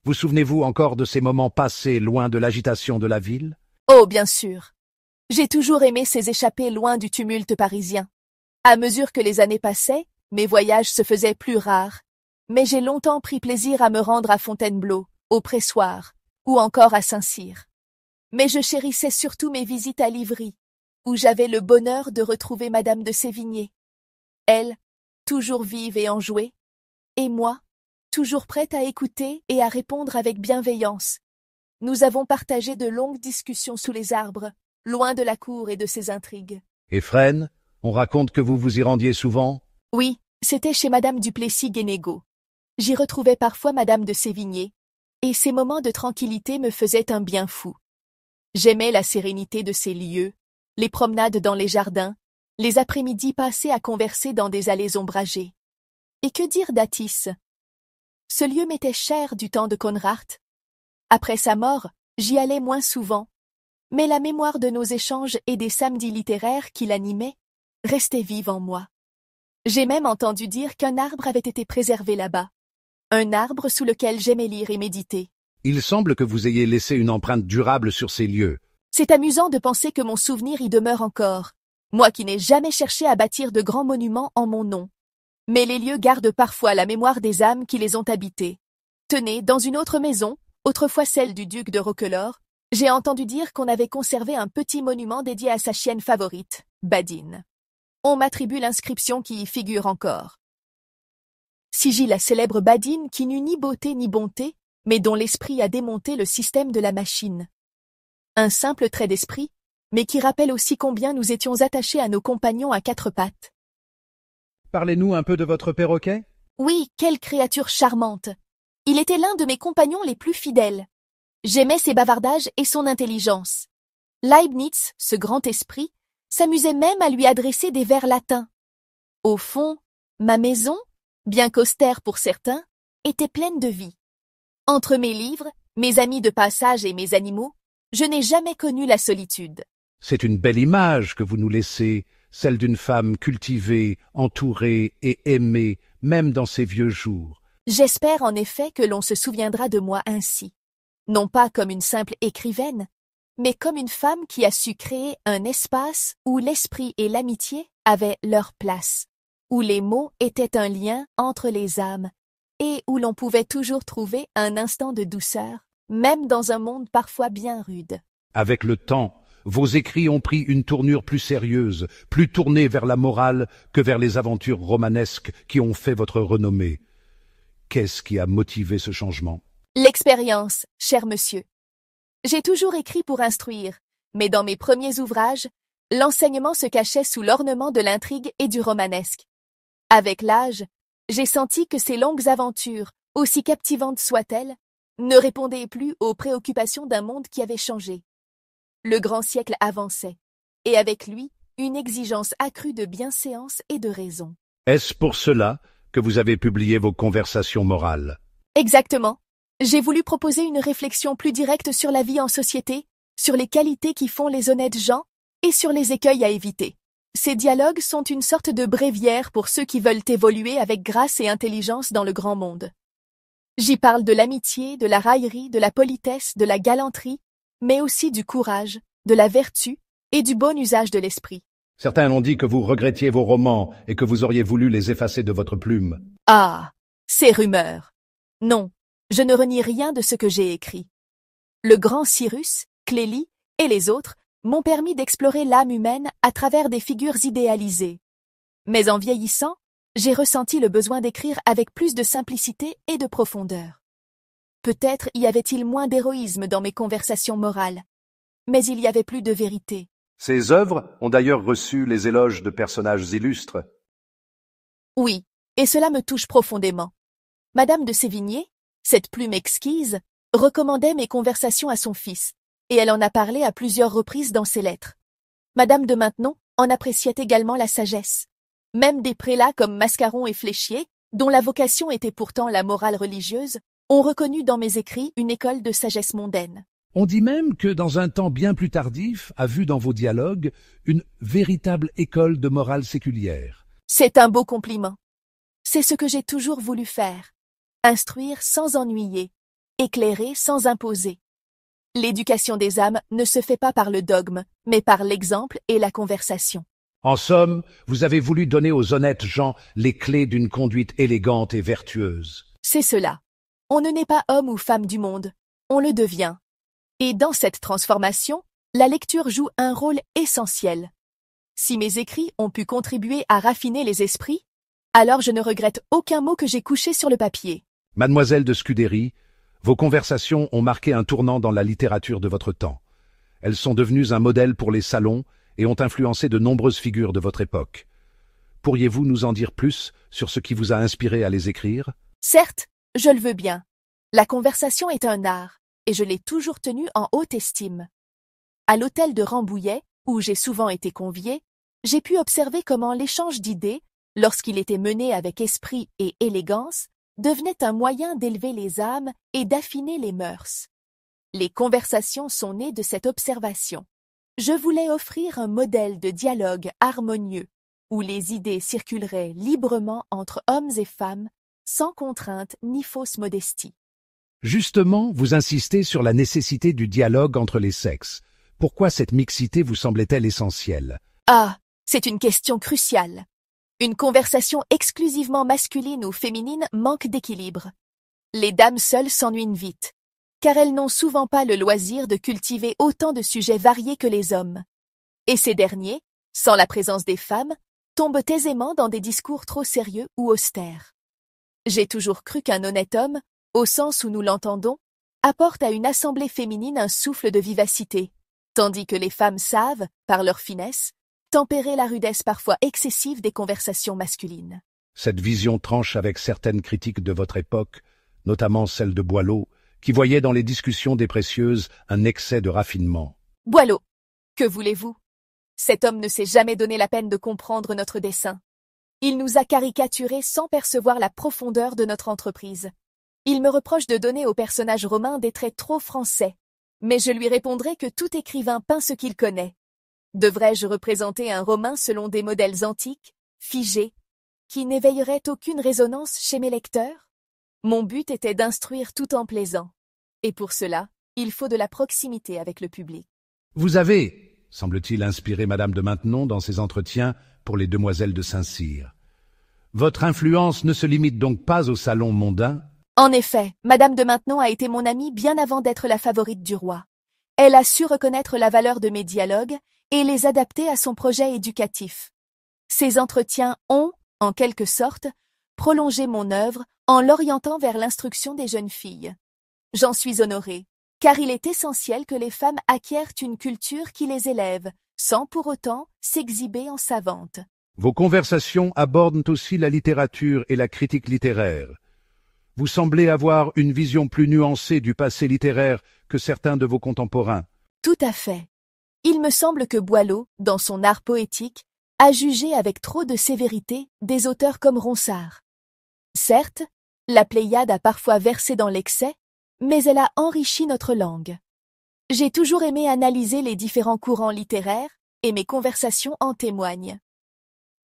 Vous souvenez-vous encore de ces moments passés loin de l'agitation de la ville? Oh, bien sûr. J'ai toujours aimé ces échappées loin du tumulte parisien. À mesure que les années passaient, mes voyages se faisaient plus rares, mais j'ai longtemps pris plaisir à me rendre à Fontainebleau, au Pressoir, ou encore à Saint-Cyr. Mais je chérissais surtout mes visites à Livry, où j'avais le bonheur de retrouver Madame de Sévigné. Elle, toujours vive et enjouée, et moi, toujours prête à écouter et à répondre avec bienveillance. Nous avons partagé de longues discussions sous les arbres, loin de la cour et de ses intrigues. Et Fresnes, on raconte que vous vous y rendiez souvent? Oui, c'était chez Madame Duplessis-Guénégaud. J'y retrouvais parfois Madame de Sévigné, et ces moments de tranquillité me faisaient un bien fou. J'aimais la sérénité de ces lieux, les promenades dans les jardins, les après-midi passés à converser dans des allées ombragées. Et que dire d'Athis? Ce lieu m'était cher du temps de Conrart. Après sa mort, j'y allais moins souvent, mais la mémoire de nos échanges et des samedis littéraires qui l'animaient restait vive en moi. J'ai même entendu dire qu'un arbre avait été préservé là-bas, un arbre sous lequel j'aimais lire et méditer. Il semble que vous ayez laissé une empreinte durable sur ces lieux. C'est amusant de penser que mon souvenir y demeure encore, moi qui n'ai jamais cherché à bâtir de grands monuments en mon nom. Mais les lieux gardent parfois la mémoire des âmes qui les ont habités. Tenez, dans une autre maison, autrefois celle du duc de Roquelaure, j'ai entendu dire qu'on avait conservé un petit monument dédié à sa chienne favorite, Badine. On m'attribue l'inscription qui y figure encore. Sigil la célèbre badine qui n'eut ni beauté ni bonté, mais dont l'esprit a démonté le système de la machine. Un simple trait d'esprit, mais qui rappelle aussi combien nous étions attachés à nos compagnons à quatre pattes. Parlez-nous un peu de votre perroquet? Oui, quelle créature charmante! Il était l'un de mes compagnons les plus fidèles. J'aimais ses bavardages et son intelligence. Leibniz, ce grand esprit, s'amusait même à lui adresser des vers latins. Au fond, ma maison, bien qu'austère pour certains, était pleine de vie. Entre mes livres, mes amis de passage et mes animaux, je n'ai jamais connu la solitude. C'est une belle image que vous nous laissez, celle d'une femme cultivée, entourée et aimée, même dans ses vieux jours. J'espère en effet que l'on se souviendra de moi ainsi, non pas comme une simple écrivaine, mais comme une femme qui a su créer un espace où l'esprit et l'amitié avaient leur place, où les mots étaient un lien entre les âmes, et où l'on pouvait toujours trouver un instant de douceur, même dans un monde parfois bien rude. Avec le temps, vos écrits ont pris une tournure plus sérieuse, plus tournée vers la morale que vers les aventures romanesques qui ont fait votre renommée. Qu'est-ce qui a motivé ce changement? L'expérience, cher monsieur. J'ai toujours écrit pour instruire, mais dans mes premiers ouvrages, l'enseignement se cachait sous l'ornement de l'intrigue et du romanesque. Avec l'âge, j'ai senti que ces longues aventures, aussi captivantes soient-elles, ne répondaient plus aux préoccupations d'un monde qui avait changé. Le grand siècle avançait, et avec lui, une exigence accrue de bienséance et de raison. Est-ce pour cela que vous avez publié vos conversations morales? Exactement. J'ai voulu proposer une réflexion plus directe sur la vie en société, sur les qualités qui font les honnêtes gens et sur les écueils à éviter. Ces dialogues sont une sorte de bréviaire pour ceux qui veulent évoluer avec grâce et intelligence dans le grand monde. J'y parle de l'amitié, de la raillerie, de la politesse, de la galanterie, mais aussi du courage, de la vertu et du bon usage de l'esprit. Certains ont dit que vous regrettiez vos romans et que vous auriez voulu les effacer de votre plume. Ah, ces rumeurs. Non, je ne renie rien de ce que j'ai écrit. Le grand Cyrus, Clélie et les autres m'ont permis d'explorer l'âme humaine à travers des figures idéalisées. Mais en vieillissant, j'ai ressenti le besoin d'écrire avec plus de simplicité et de profondeur. Peut-être y avait-il moins d'héroïsme dans mes conversations morales, mais il y avait plus de vérité. Ces œuvres ont d'ailleurs reçu les éloges de personnages illustres. Oui, et cela me touche profondément. Madame de Sévigné, cette plume exquise, recommandait mes conversations à son fils, et elle en a parlé à plusieurs reprises dans ses lettres. Madame de Maintenon en appréciait également la sagesse. Même des prélats comme Mascaron et Fléchier, dont la vocation était pourtant la morale religieuse, ont reconnu dans mes écrits une école de sagesse mondaine. On dit même que, dans un temps bien plus tardif, a vu dans vos dialogues une véritable école de morale séculière. C'est un beau compliment. C'est ce que j'ai toujours voulu faire. Instruire sans ennuyer, éclairer sans imposer. L'éducation des âmes ne se fait pas par le dogme, mais par l'exemple et la conversation. En somme, vous avez voulu donner aux honnêtes gens les clés d'une conduite élégante et vertueuse. C'est cela. On ne naît pas homme ou femme du monde, on le devient. Et dans cette transformation, la lecture joue un rôle essentiel. Si mes écrits ont pu contribuer à raffiner les esprits, alors je ne regrette aucun mot que j'ai couché sur le papier. Mademoiselle de Scudéry, vos conversations ont marqué un tournant dans la littérature de votre temps. Elles sont devenues un modèle pour les salons et ont influencé de nombreuses figures de votre époque. Pourriez-vous nous en dire plus sur ce qui vous a inspiré à les écrire? Certes, je le veux bien. La conversation est un art, et je l'ai toujours tenue en haute estime. À l'hôtel de Rambouillet, où j'ai souvent été conviée, j'ai pu observer comment l'échange d'idées, lorsqu'il était mené avec esprit et élégance, devenait un moyen d'élever les âmes et d'affiner les mœurs. Les conversations sont nées de cette observation. Je voulais offrir un modèle de dialogue harmonieux, où les idées circuleraient librement entre hommes et femmes, sans contrainte ni fausse modestie. Justement, vous insistez sur la nécessité du dialogue entre les sexes. Pourquoi cette mixité vous semblait-elle essentielle? Ah, c'est une question cruciale. Une conversation exclusivement masculine ou féminine manque d'équilibre. Les dames seules s'ennuient vite, car elles n'ont souvent pas le loisir de cultiver autant de sujets variés que les hommes. Et ces derniers, sans la présence des femmes, tombent aisément dans des discours trop sérieux ou austères. J'ai toujours cru qu'un honnête homme, au sens où nous l'entendons, apporte à une assemblée féminine un souffle de vivacité, tandis que les femmes savent, par leur finesse, tempérer la rudesse parfois excessive des conversations masculines. Cette vision tranche avec certaines critiques de votre époque, notamment celle de Boileau, qui voyait dans les discussions des précieuses un excès de raffinement. Boileau, que voulez-vous? Cet homme ne s'est jamais donné la peine de comprendre notre dessein. Il nous a caricaturés sans percevoir la profondeur de notre entreprise. Il me reproche de donner au personnage romain des traits trop français, mais je lui répondrai que tout écrivain peint ce qu'il connaît. Devrais-je représenter un Romain selon des modèles antiques, figés, qui n'éveilleraient aucune résonance chez mes lecteurs? Mon but était d'instruire tout en plaisant, et pour cela, il faut de la proximité avec le public. Vous avez, semble-t-il, inspiré Madame de Maintenon dans ses entretiens pour les demoiselles de Saint-Cyr. Votre influence ne se limite donc pas au salon mondain? En effet, Madame de Maintenon a été mon amie bien avant d'être la favorite du roi. Elle a su reconnaître la valeur de mes dialogues et les adapter à son projet éducatif. Ces entretiens ont, en quelque sorte, prolongé mon œuvre en l'orientant vers l'instruction des jeunes filles. J'en suis honorée, car il est essentiel que les femmes acquièrent une culture qui les élève, sans pour autant s'exhiber en savantes. Vos conversations abordent aussi la littérature et la critique littéraire. Vous semblez avoir une vision plus nuancée du passé littéraire que certains de vos contemporains. Tout à fait. Il me semble que Boileau, dans son art poétique, a jugé avec trop de sévérité des auteurs comme Ronsard. Certes, la Pléiade a parfois versé dans l'excès, mais elle a enrichi notre langue. J'ai toujours aimé analyser les différents courants littéraires, et mes conversations en témoignent.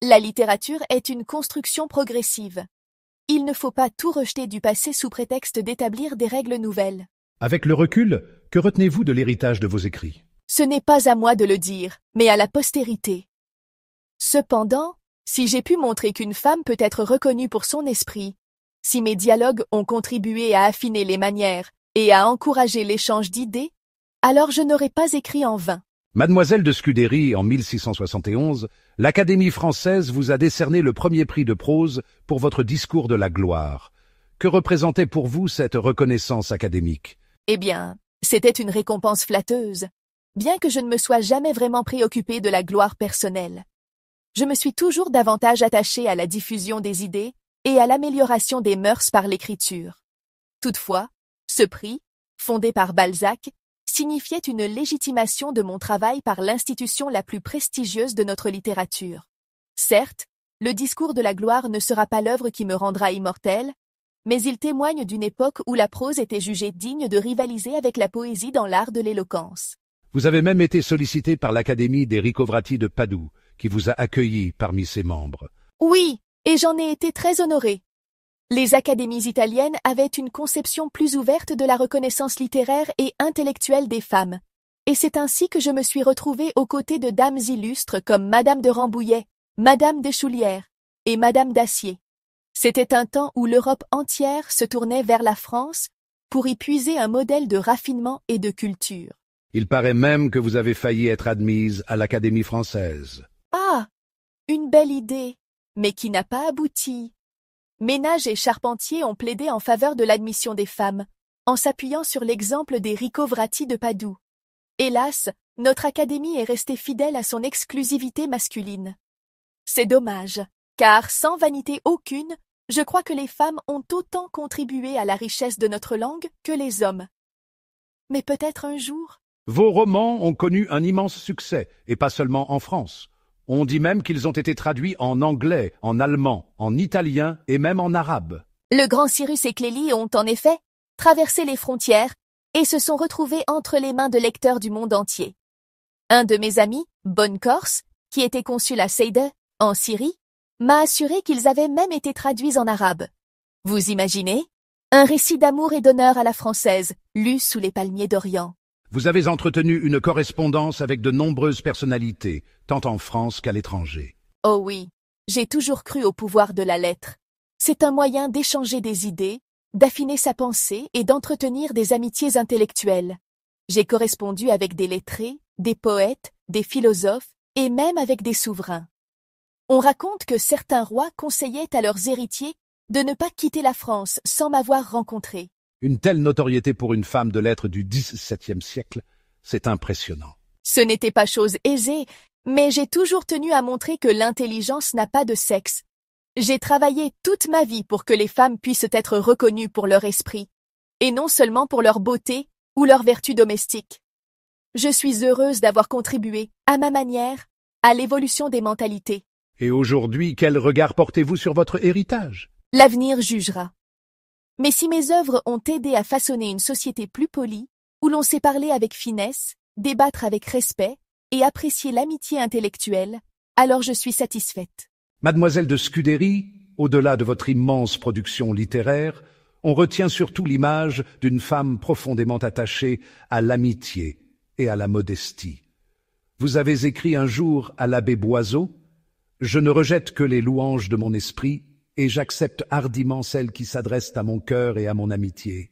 La littérature est une construction progressive. Il ne faut pas tout rejeter du passé sous prétexte d'établir des règles nouvelles. Avec le recul, que retenez-vous de l'héritage de vos écrits? Ce n'est pas à moi de le dire, mais à la postérité. Cependant, si j'ai pu montrer qu'une femme peut être reconnue pour son esprit, si mes dialogues ont contribué à affiner les manières et à encourager l'échange d'idées, alors je n'aurais pas écrit en vain. Mademoiselle de Scudéry, en 1671, l'Académie française vous a décerné le premier prix de prose pour votre discours de la gloire. Que représentait pour vous cette reconnaissance académique? Eh bien, c'était une récompense flatteuse, bien que je ne me sois jamais vraiment préoccupée de la gloire personnelle. Je me suis toujours davantage attachée à la diffusion des idées et à l'amélioration des mœurs par l'écriture. Toutefois, ce prix, fondé par Balzac, signifiait une légitimation de mon travail par l'institution la plus prestigieuse de notre littérature. Certes, le discours de la gloire ne sera pas l'œuvre qui me rendra immortelle, mais il témoigne d'une époque où la prose était jugée digne de rivaliser avec la poésie dans l'art de l'éloquence. Vous avez même été sollicité par l'Académie des Ricovrati de Padoue, qui vous a accueilli parmi ses membres. Oui, et j'en ai été très honorée. Les académies italiennes avaient une conception plus ouverte de la reconnaissance littéraire et intellectuelle des femmes, et c'est ainsi que je me suis retrouvée aux côtés de dames illustres comme Madame de Rambouillet, Madame de Choulières et Madame d'Acier. C'était un temps où l'Europe entière se tournait vers la France pour y puiser un modèle de raffinement et de culture. Il paraît même que vous avez failli être admise à l'Académie française. Ah, une belle idée, mais qui n'a pas abouti. Ménage et Charpentier ont plaidé en faveur de l'admission des femmes, en s'appuyant sur l'exemple des Ricovrati de Padoue. Hélas, notre académie est restée fidèle à son exclusivité masculine. C'est dommage, car sans vanité aucune, je crois que les femmes ont autant contribué à la richesse de notre langue que les hommes. Mais peut-être un jour... Vos romans ont connu un immense succès, et pas seulement en France. On dit même qu'ils ont été traduits en anglais, en allemand, en italien et même en arabe. Le grand Cyrus et Clélie ont en effet traversé les frontières et se sont retrouvés entre les mains de lecteurs du monde entier. Un de mes amis, Bonne Corse, qui était consul à Seydeh, en Syrie, m'a assuré qu'ils avaient même été traduits en arabe. Vous imaginez? Un récit d'amour et d'honneur à la française, lu sous les palmiers d'Orient. Vous avez entretenu une correspondance avec de nombreuses personnalités, tant en France qu'à l'étranger. Oh oui, j'ai toujours cru au pouvoir de la lettre. C'est un moyen d'échanger des idées, d'affiner sa pensée et d'entretenir des amitiés intellectuelles. J'ai correspondu avec des lettrés, des poètes, des philosophes et même avec des souverains. On raconte que certains rois conseillaient à leurs héritiers de ne pas quitter la France sans m'avoir rencontré. Une telle notoriété pour une femme de lettres du XVIIe siècle, c'est impressionnant. Ce n'était pas chose aisée, mais j'ai toujours tenu à montrer que l'intelligence n'a pas de sexe. J'ai travaillé toute ma vie pour que les femmes puissent être reconnues pour leur esprit, et non seulement pour leur beauté ou leur vertu domestique. Je suis heureuse d'avoir contribué, à ma manière, à l'évolution des mentalités. Et aujourd'hui, quel regard portez-vous sur votre héritage? L'avenir jugera. Mais si mes œuvres ont aidé à façonner une société plus polie, où l'on sait parler avec finesse, débattre avec respect et apprécier l'amitié intellectuelle, alors je suis satisfaite. Mademoiselle de Scudéry, au-delà de votre immense production littéraire, on retient surtout l'image d'une femme profondément attachée à l'amitié et à la modestie. Vous avez écrit un jour à l'abbé Boiseau « Je ne rejette que les louanges de mon esprit et j'accepte hardiment celles qui s'adressent à mon cœur et à mon amitié. »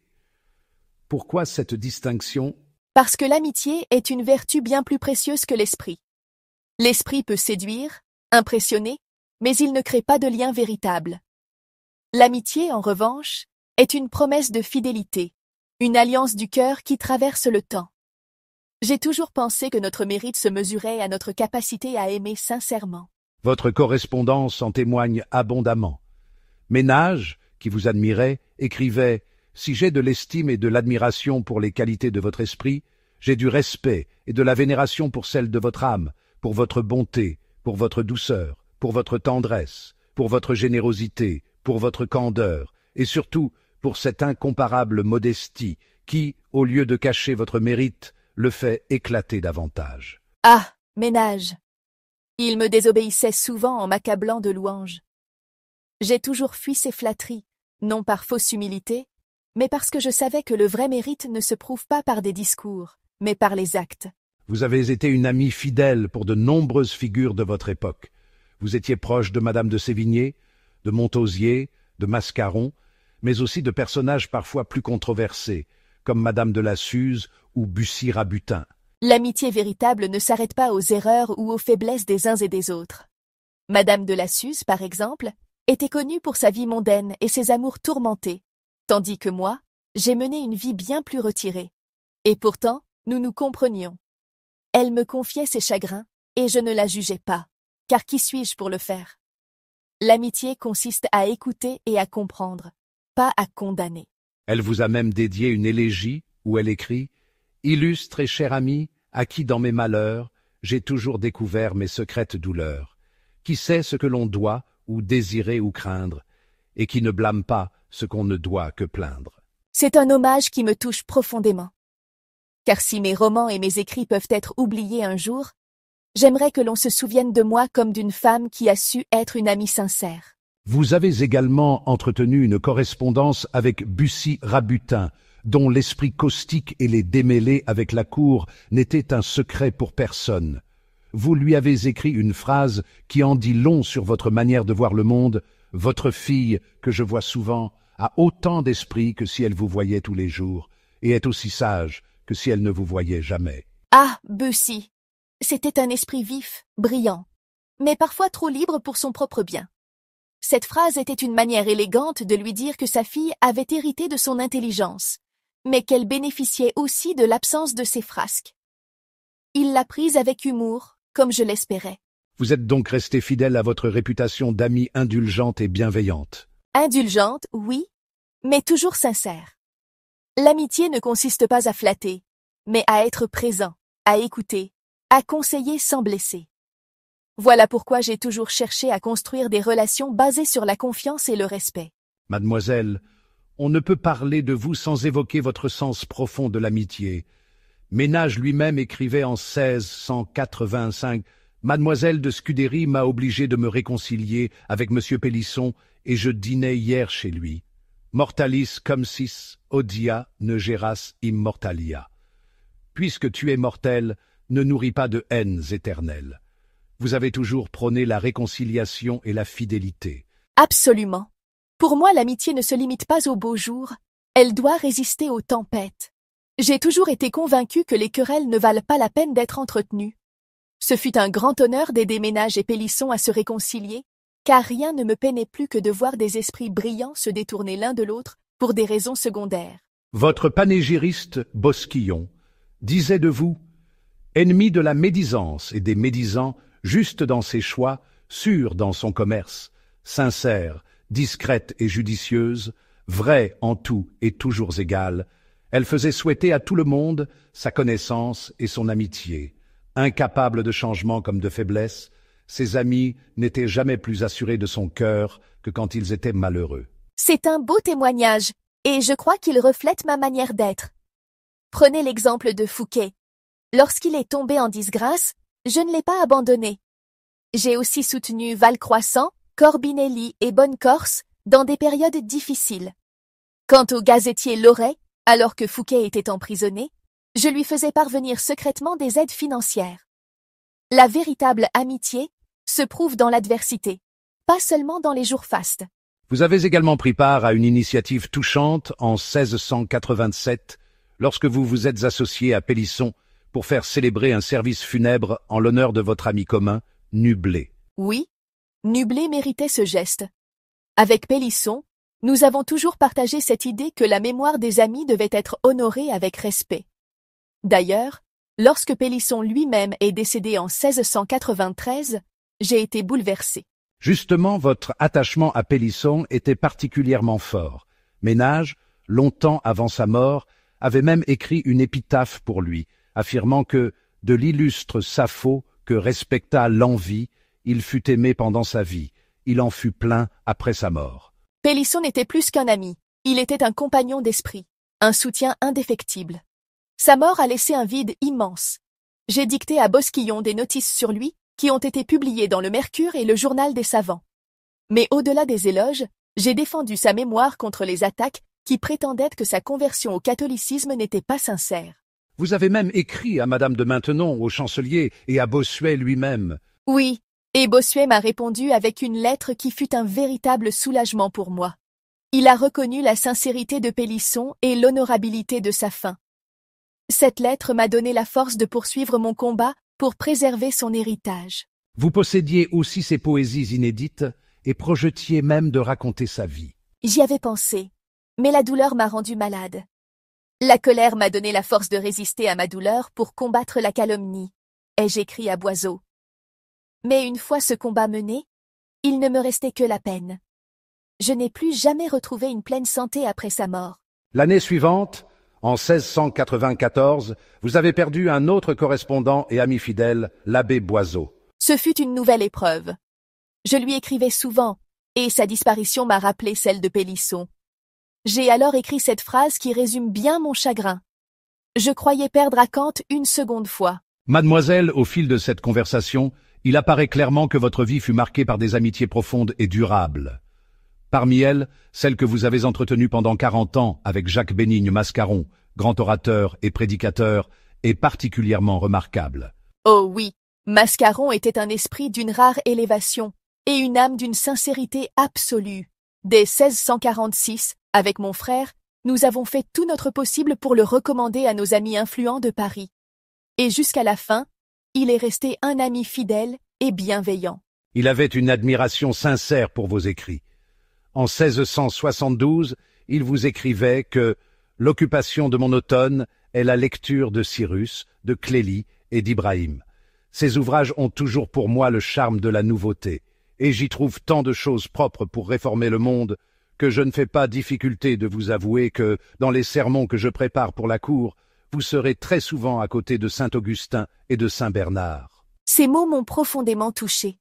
Pourquoi cette distinction? Parce que l'amitié est une vertu bien plus précieuse que l'esprit. L'esprit peut séduire, impressionner, mais il ne crée pas de lien véritable. L'amitié, en revanche, est une promesse de fidélité, une alliance du cœur qui traverse le temps. J'ai toujours pensé que notre mérite se mesurait à notre capacité à aimer sincèrement. Votre correspondance en témoigne abondamment. Ménage, qui vous admirait, écrivait « Si j'ai de l'estime et de l'admiration pour les qualités de votre esprit, j'ai du respect et de la vénération pour celles de votre âme, pour votre bonté, pour votre douceur, pour votre tendresse, pour votre générosité, pour votre candeur, et surtout pour cette incomparable modestie qui, au lieu de cacher votre mérite, le fait éclater davantage. » Ah, Ménage! Il me désobéissait souvent en m'accablant de louanges. J'ai toujours fui ces flatteries, non par fausse humilité, mais parce que je savais que le vrai mérite ne se prouve pas par des discours, mais par les actes. Vous avez été une amie fidèle pour de nombreuses figures de votre époque. Vous étiez proche de Madame de Sévigné, de Montausier, de Mascaron, mais aussi de personnages parfois plus controversés, comme Madame de la Suze ou Bussy-Rabutin. L'amitié véritable ne s'arrête pas aux erreurs ou aux faiblesses des uns et des autres. Madame de la Suze, par exemple, était connue pour sa vie mondaine et ses amours tourmentés, tandis que moi, j'ai mené une vie bien plus retirée. Et pourtant, nous nous comprenions. Elle me confiait ses chagrins, et je ne la jugeais pas, car qui suis-je pour le faire? L'amitié consiste à écouter et à comprendre, pas à condamner. Elle vous a même dédié une élégie où elle écrit « Illustre et cher ami, à qui dans mes malheurs, j'ai toujours découvert mes secrètes douleurs, qui sait ce que l'on doit ou désirer ou craindre, et qui ne blâme pas ce qu'on ne doit que plaindre. » C'est un hommage qui me touche profondément. Car si mes romans et mes écrits peuvent être oubliés un jour, j'aimerais que l'on se souvienne de moi comme d'une femme qui a su être une amie sincère. Vous avez également entretenu une correspondance avec Bussy-Rabutin, dont l'esprit caustique et les démêlés avec la cour n'étaient un secret pour personne. Vous lui avez écrit une phrase qui en dit long sur votre manière de voir le monde. « Votre fille, que je vois souvent, a autant d'esprit que si elle vous voyait tous les jours, et est aussi sage que si elle ne vous voyait jamais. » Ah, Bussy! C'était un esprit vif, brillant, mais parfois trop libre pour son propre bien. Cette phrase était une manière élégante de lui dire que sa fille avait hérité de son intelligence, mais qu'elle bénéficiait aussi de l'absence de ses frasques. Il l'a prise avec humour, comme je l'espérais. Vous êtes donc restée fidèle à votre réputation d'amie indulgente et bienveillante. Indulgente, oui, mais toujours sincère. L'amitié ne consiste pas à flatter, mais à être présent, à écouter, à conseiller sans blesser. Voilà pourquoi j'ai toujours cherché à construire des relations basées sur la confiance et le respect. Mademoiselle, on ne peut parler de vous sans évoquer votre sens profond de l'amitié. Ménage lui-même écrivait en 1685 « Mademoiselle de Scudéry m'a obligé de me réconcilier avec Monsieur Pélisson et je dînais hier chez lui. Mortalis comsis odia ne geras immortalia. Puisque tu es mortel, ne nourris pas de haines éternelles. Vous avez toujours prôné la réconciliation et la fidélité. » Absolument. Pour moi, l'amitié ne se limite pas aux beaux jours, elle doit résister aux tempêtes. J'ai toujours été convaincue que les querelles ne valent pas la peine d'être entretenues. Ce fut un grand honneur d'aider Ménage et Pélisson à se réconcilier, car rien ne me peinait plus que de voir des esprits brillants se détourner l'un de l'autre pour des raisons secondaires. Votre panégyriste Bosquillon disait de vous « ennemi de la médisance et des médisants, juste dans ses choix, sûre dans son commerce, sincère, discrète et judicieuse, vraie en tout et toujours égale, elle faisait souhaiter à tout le monde sa connaissance et son amitié. Incapable de changement comme de faiblesse, ses amis n'étaient jamais plus assurés de son cœur que quand ils étaient malheureux. » C'est un beau témoignage, et je crois qu'il reflète ma manière d'être. Prenez l'exemple de Fouquet. Lorsqu'il est tombé en disgrâce, je ne l'ai pas abandonné. J'ai aussi soutenu Valcroissant, Corbinelli et Bonne-Corse dans des périodes difficiles. Quant au gazetier Loret, alors que Fouquet était emprisonné, je lui faisais parvenir secrètement des aides financières. La véritable amitié se prouve dans l'adversité, pas seulement dans les jours fastes. Vous avez également pris part à une initiative touchante en 1687, lorsque vous vous êtes associé à Pélisson pour faire célébrer un service funèbre en l'honneur de votre ami commun, Nublet. Oui, Nublet méritait ce geste. Avec Pélisson, nous avons toujours partagé cette idée que la mémoire des amis devait être honorée avec respect. D'ailleurs, lorsque Pélisson lui-même est décédé en 1693, j'ai été bouleversé. Justement, votre attachement à Pélisson était particulièrement fort. Ménage, longtemps avant sa mort, avait même écrit une épitaphe pour lui, affirmant que, de l'illustre Sappho que respecta l'envie, il fut aimé pendant sa vie, il en fut plein après sa mort. Pélisson n'était plus qu'un ami, il était un compagnon d'esprit, un soutien indéfectible. Sa mort a laissé un vide immense. J'ai dicté à Bosquillon des notices sur lui, qui ont été publiées dans le Mercure et le Journal des Savants. Mais au-delà des éloges, j'ai défendu sa mémoire contre les attaques qui prétendaient que sa conversion au catholicisme n'était pas sincère. Vous avez même écrit à Madame de Maintenon, au chancelier, et à Bossuet lui-même. Oui, et Bossuet m'a répondu avec une lettre qui fut un véritable soulagement pour moi. Il a reconnu la sincérité de Pélisson et l'honorabilité de sa fin. Cette lettre m'a donné la force de poursuivre mon combat pour préserver son héritage. Vous possédiez aussi ses poésies inédites et projetiez même de raconter sa vie. J'y avais pensé, mais la douleur m'a rendu malade. La colère m'a donné la force de résister à ma douleur pour combattre la calomnie, ai-je écrit à Boiseau. Mais une fois ce combat mené, il ne me restait que la peine. Je n'ai plus jamais retrouvé une pleine santé après sa mort. L'année suivante, en 1694, vous avez perdu un autre correspondant et ami fidèle, l'abbé Boiseau. Ce fut une nouvelle épreuve. Je lui écrivais souvent, et sa disparition m'a rappelé celle de Pélisson. J'ai alors écrit cette phrase qui résume bien mon chagrin. Je croyais perdre à Kant une seconde fois. Mademoiselle, au fil de cette conversation, il apparaît clairement que votre vie fut marquée par des amitiés profondes et durables. Parmi elles, celle que vous avez entretenue pendant 40 ans avec Jacques Bénigne Mascaron, grand orateur et prédicateur, est particulièrement remarquable. Oh oui, Mascaron était un esprit d'une rare élévation et une âme d'une sincérité absolue. Dès 1646, avec mon frère, nous avons fait tout notre possible pour le recommander à nos amis influents de Paris. Et jusqu'à la fin, il est resté un ami fidèle et bienveillant. Il avait une admiration sincère pour vos écrits. En 1672, il vous écrivait que « l'occupation de mon automne est la lecture de Cyrus, de Clélie et d'Ibrahim. Ces ouvrages ont toujours pour moi le charme de la nouveauté, et j'y trouve tant de choses propres pour réformer le monde que je ne fais pas difficulté de vous avouer que, dans les sermons que je prépare pour la cour, vous serez très souvent à côté de saint Augustin et de saint Bernard. » Ces mots m'ont profondément touché.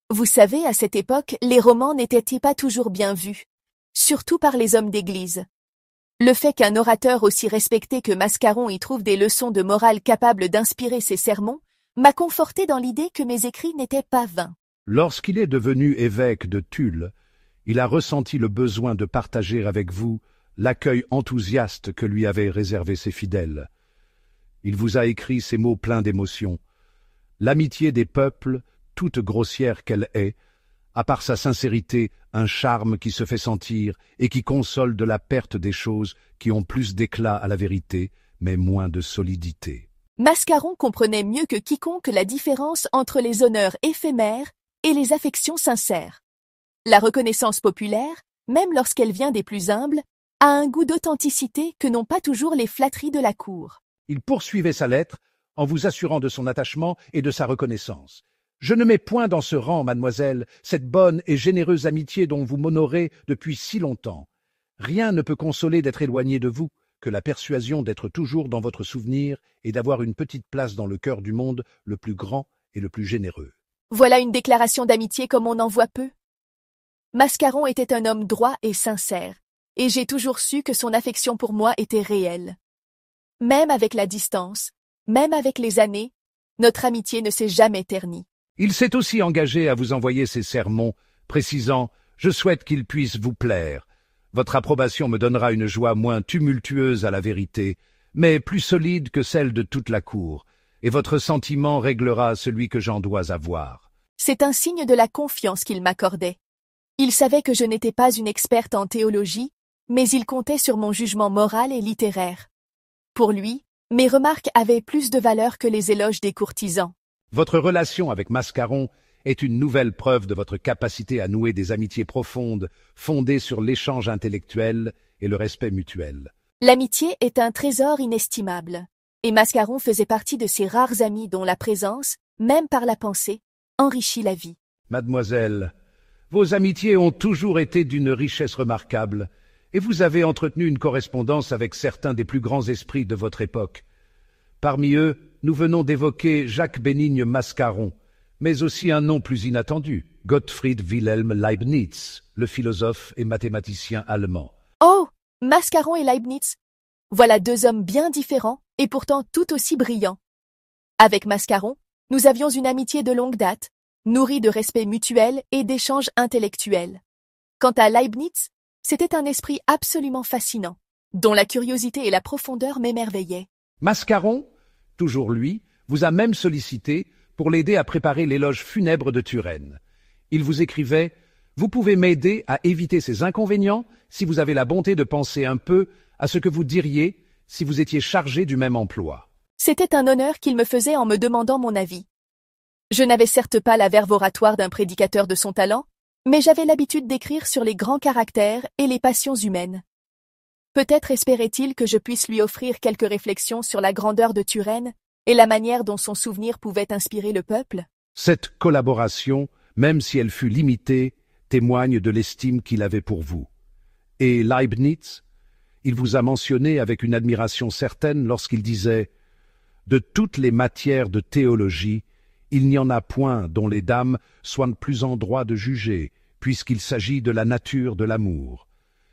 Vous savez, à cette époque, les romans n'étaient pas toujours bien vus, surtout par les hommes d'église. Le fait qu'un orateur aussi respecté que Mascaron y trouve des leçons de morale capables d'inspirer ses sermons m'a conforté dans l'idée que mes écrits n'étaient pas vains. Lorsqu'il est devenu évêque de Tulle, il a ressenti le besoin de partager avec vous l'accueil enthousiaste que lui avaient réservé ses fidèles. Il vous a écrit ces mots pleins d'émotion. L'amitié des peuples, toute grossière qu'elle est, a par sa sincérité un charme qui se fait sentir et qui console de la perte des choses qui ont plus d'éclat à la vérité, mais moins de solidité. Mascaron comprenait mieux que quiconque la différence entre les honneurs éphémères et les affections sincères. La reconnaissance populaire, même lorsqu'elle vient des plus humbles, a un goût d'authenticité que n'ont pas toujours les flatteries de la cour. Il poursuivait sa lettre en vous assurant de son attachement et de sa reconnaissance. Je ne mets point dans ce rang, mademoiselle, cette bonne et généreuse amitié dont vous m'honorez depuis si longtemps. Rien ne peut consoler d'être éloigné de vous que la persuasion d'être toujours dans votre souvenir et d'avoir une petite place dans le cœur du monde le plus grand et le plus généreux. Voilà une déclaration d'amitié comme on en voit peu. Mascaron était un homme droit et sincère, et j'ai toujours su que son affection pour moi était réelle. Même avec la distance, même avec les années, notre amitié ne s'est jamais ternie. Il s'est aussi engagé à vous envoyer ses sermons, précisant « Je souhaite qu'ils puissent vous plaire. Votre approbation me donnera une joie moins tumultueuse à la vérité, mais plus solide que celle de toute la cour, et votre sentiment réglera celui que j'en dois avoir. » C'est un signe de la confiance qu'il m'accordait. Il savait que je n'étais pas une experte en théologie, mais il comptait sur mon jugement moral et littéraire. Pour lui, mes remarques avaient plus de valeur que les éloges des courtisans. Votre relation avec Mascaron est une nouvelle preuve de votre capacité à nouer des amitiés profondes, fondées sur l'échange intellectuel et le respect mutuel. L'amitié est un trésor inestimable, et Mascaron faisait partie de ces rares amis dont la présence, même par la pensée, enrichit la vie. Mademoiselle, vos amitiés ont toujours été d'une richesse remarquable, et vous avez entretenu une correspondance avec certains des plus grands esprits de votre époque. Parmi eux, nous venons d'évoquer Jacques-Bénigne Mascaron, mais aussi un nom plus inattendu, Gottfried Wilhelm Leibniz, le philosophe et mathématicien allemand. Oh, Mascaron et Leibniz! Voilà deux hommes bien différents et pourtant tout aussi brillants. Avec Mascaron, nous avions une amitié de longue date, nourrie de respect mutuel et d'échanges intellectuels. Quant à Leibniz, c'était un esprit absolument fascinant, dont la curiosité et la profondeur m'émerveillaient. Mascaron, toujours lui, vous a même sollicité pour l'aider à préparer l'éloge funèbre de Turenne. Il vous écrivait « Vous pouvez m'aider à éviter ces inconvénients si vous avez la bonté de penser un peu à ce que vous diriez si vous étiez chargé du même emploi. » C'était un honneur qu'il me faisait en me demandant mon avis. Je n'avais certes pas la verve oratoire d'un prédicateur de son talent, mais j'avais l'habitude d'écrire sur les grands caractères et les passions humaines. Peut-être espérait-il que je puisse lui offrir quelques réflexions sur la grandeur de Turenne et la manière dont son souvenir pouvait inspirer le peuple. Cette collaboration, même si elle fut limitée, témoigne de l'estime qu'il avait pour vous. Et Leibniz, il vous a mentionné avec une admiration certaine lorsqu'il disait « De toutes les matières de théologie, il n'y en a point dont les dames soient plus en droit de juger, puisqu'il s'agit de la nature de l'amour.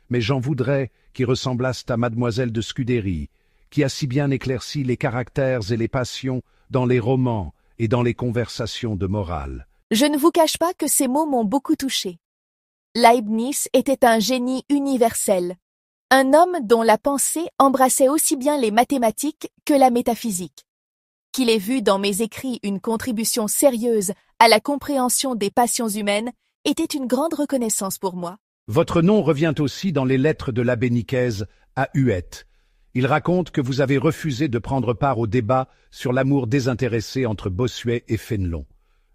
Mais j'en voudrais qui ressemblassent à mademoiselle de Scudéry, qui a si bien éclairci les caractères et les passions dans les romans et dans les conversations de morale. » Je ne vous cache pas que ces mots m'ont beaucoup touché. Leibniz était un génie universel, un homme dont la pensée embrassait aussi bien les mathématiques que la métaphysique. Qu'il ait vu dans mes écrits une contribution sérieuse à la compréhension des passions humaines était une grande reconnaissance pour moi. Votre nom revient aussi dans les lettres de l'abbé Nicaise à Huette. Il raconte que vous avez refusé de prendre part au débat sur l'amour désintéressé entre Bossuet et Fénelon.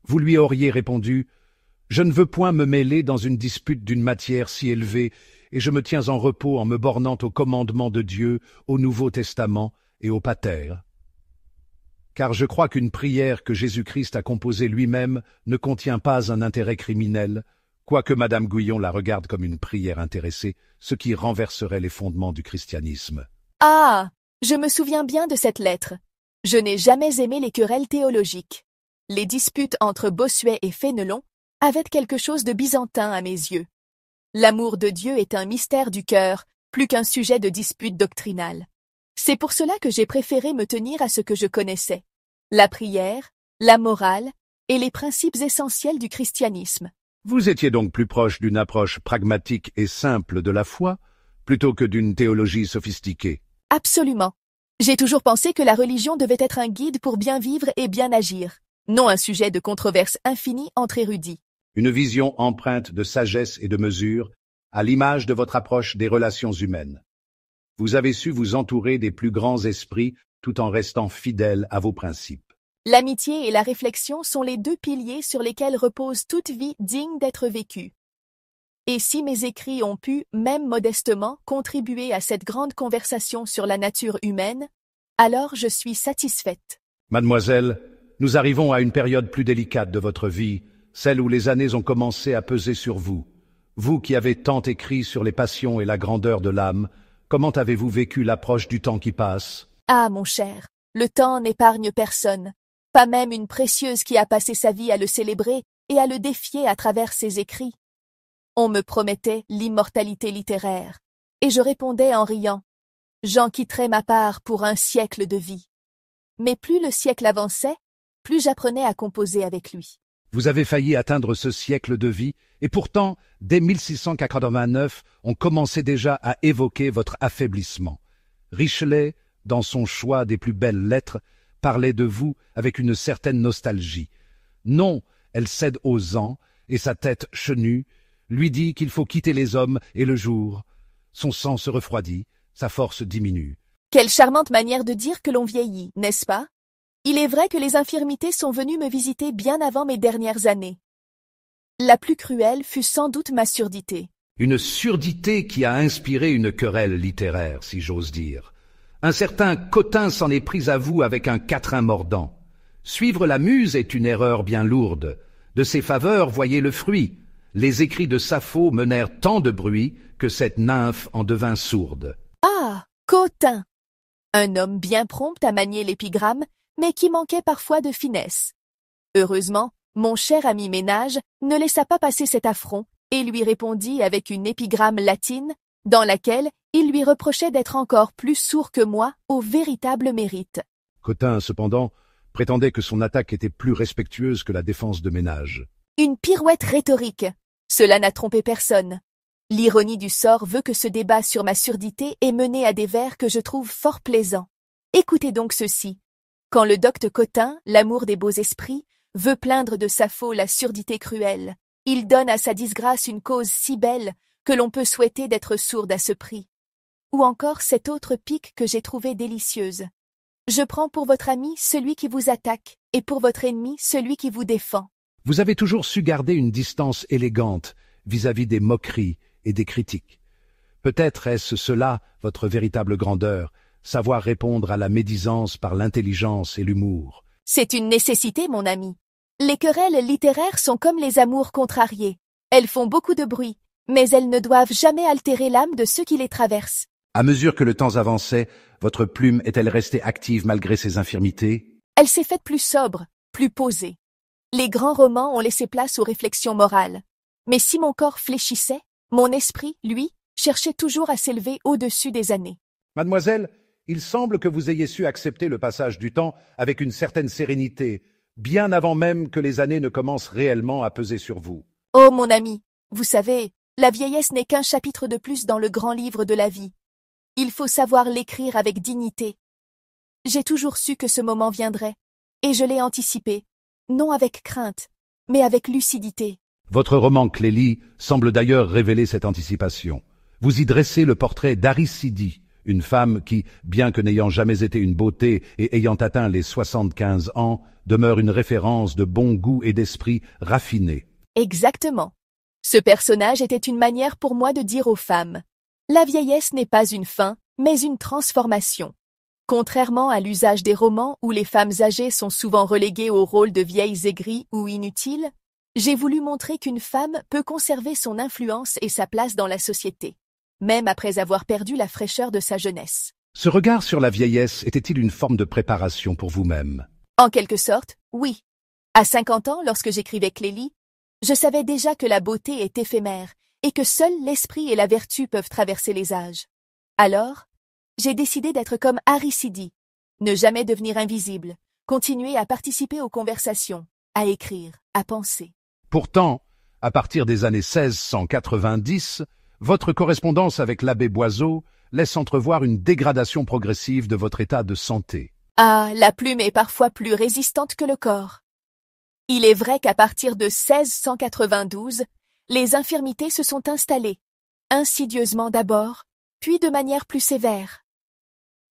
Vous lui auriez répondu « Je ne veux point me mêler dans une dispute d'une matière si élevée, et je me tiens en repos en me bornant aux commandements de Dieu, au Nouveau Testament et au Pater. Car je crois qu'une prière que Jésus-Christ a composée lui-même ne contient pas un intérêt criminel, quoique Madame Guyon la regarde comme une prière intéressée, ce qui renverserait les fondements du christianisme. » Ah, je me souviens bien de cette lettre. Je n'ai jamais aimé les querelles théologiques. Les disputes entre Bossuet et Fénelon avaient quelque chose de byzantin à mes yeux. L'amour de Dieu est un mystère du cœur, plus qu'un sujet de dispute doctrinale. C'est pour cela que j'ai préféré me tenir à ce que je connaissais, la prière, la morale et les principes essentiels du christianisme. Vous étiez donc plus proche d'une approche pragmatique et simple de la foi, plutôt que d'une théologie sophistiquée. Absolument. J'ai toujours pensé que la religion devait être un guide pour bien vivre et bien agir, non un sujet de controverse infinie entre érudits. Une vision empreinte de sagesse et de mesure, à l'image de votre approche des relations humaines. Vous avez su vous entourer des plus grands esprits tout en restant fidèle à vos principes. L'amitié et la réflexion sont les deux piliers sur lesquels repose toute vie digne d'être vécue. Et si mes écrits ont pu, même modestement, contribuer à cette grande conversation sur la nature humaine, alors je suis satisfaite. Mademoiselle, nous arrivons à une période plus délicate de votre vie, celle où les années ont commencé à peser sur vous. Vous qui avez tant écrit sur les passions et la grandeur de l'âme, comment avez-vous vécu l'approche du temps qui passe? Ah, mon cher, le temps n'épargne personne, pas même une précieuse qui a passé sa vie à le célébrer et à le défier à travers ses écrits. On me promettait l'immortalité littéraire, et je répondais en riant. J'en quitterais ma part pour un siècle de vie. Mais plus le siècle avançait, plus j'apprenais à composer avec lui. Vous avez failli atteindre ce siècle de vie, et pourtant, dès 1689, on commençait déjà à évoquer votre affaiblissement. Richelet, dans son choix des plus belles lettres, parlait de vous avec une certaine nostalgie. Non, elle cède aux ans, et sa tête chenue lui dit qu'il faut quitter les hommes et le jour. Son sang se refroidit, sa force diminue. Quelle charmante manière de dire que l'on vieillit, n'est-ce pas? Il est vrai que les infirmités sont venues me visiter bien avant mes dernières années. La plus cruelle fut sans doute ma surdité. Une surdité qui a inspiré une querelle littéraire, si j'ose dire. Un certain Cotin s'en est pris à vous avec un quatrain mordant. Suivre la muse est une erreur bien lourde. De ses faveurs, voyez le fruit. Les écrits de Sappho menèrent tant de bruit que cette nymphe en devint sourde. Ah, Cotin! Un homme bien prompt à manier l'épigramme, mais qui manquait parfois de finesse. Heureusement, mon cher ami Ménage ne laissa pas passer cet affront et lui répondit avec une épigramme latine, dans laquelle il lui reprochait d'être encore plus sourd que moi au véritable mérite. Cotin, cependant, prétendait que son attaque était plus respectueuse que la défense de Ménage. Une pirouette rhétorique. Cela n'a trompé personne. L'ironie du sort veut que ce débat sur ma surdité ait mené à des vers que je trouve fort plaisants. Écoutez donc ceci. Quand le docte Cotin, l'amour des beaux esprits, veut plaindre de Sappho la surdité cruelle, il donne à sa disgrâce une cause si belle que l'on peut souhaiter d'être sourde à ce prix. Ou encore cette autre pique que j'ai trouvée délicieuse. Je prends pour votre ami celui qui vous attaque, et pour votre ennemi celui qui vous défend. Vous avez toujours su garder une distance élégante vis-à-vis des moqueries et des critiques. Peut-être est-ce cela votre véritable grandeur, savoir répondre à la médisance par l'intelligence et l'humour. C'est une nécessité, mon ami. Les querelles littéraires sont comme les amours contrariés. Elles font beaucoup de bruit, mais elles ne doivent jamais altérer l'âme de ceux qui les traversent. À mesure que le temps avançait, votre plume est-elle restée active malgré ses infirmités? Elle s'est faite plus sobre, plus posée. Les grands romans ont laissé place aux réflexions morales. Mais si mon corps fléchissait, mon esprit, lui, cherchait toujours à s'élever au-dessus des années. Mademoiselle, il semble que vous ayez su accepter le passage du temps avec une certaine sérénité, bien avant même que les années ne commencent réellement à peser sur vous. Oh, mon ami, vous savez, la vieillesse n'est qu'un chapitre de plus dans le grand livre de la vie. Il faut savoir l'écrire avec dignité. J'ai toujours su que ce moment viendrait, et je l'ai anticipé, non avec crainte, mais avec lucidité. Votre roman Clélie semble d'ailleurs révéler cette anticipation. Vous y dressez le portrait d'Aristide, une femme qui, bien que n'ayant jamais été une beauté et ayant atteint les 75 ans, demeure une référence de bon goût et d'esprit raffiné. Exactement. Ce personnage était une manière pour moi de dire aux femmes « La vieillesse n'est pas une fin, mais une transformation ». Contrairement à l'usage des romans où les femmes âgées sont souvent reléguées au rôle de vieilles aigries ou inutiles, j'ai voulu montrer qu'une femme peut conserver son influence et sa place dans la société, même après avoir perdu la fraîcheur de sa jeunesse. Ce regard sur la vieillesse était-il une forme de préparation pour vous-même? En quelque sorte, oui. À 50 ans, lorsque j'écrivais Clélie, je savais déjà que la beauté est éphémère et que seuls l'esprit et la vertu peuvent traverser les âges. Alors, j'ai décidé d'être comme Aristide, ne jamais devenir invisible, continuer à participer aux conversations, à écrire, à penser. Pourtant, à partir des années 1690, votre correspondance avec l'abbé Boiseau laisse entrevoir une dégradation progressive de votre état de santé. Ah, la plume est parfois plus résistante que le corps. Il est vrai qu'à partir de 1692, les infirmités se sont installées, insidieusement d'abord, puis de manière plus sévère.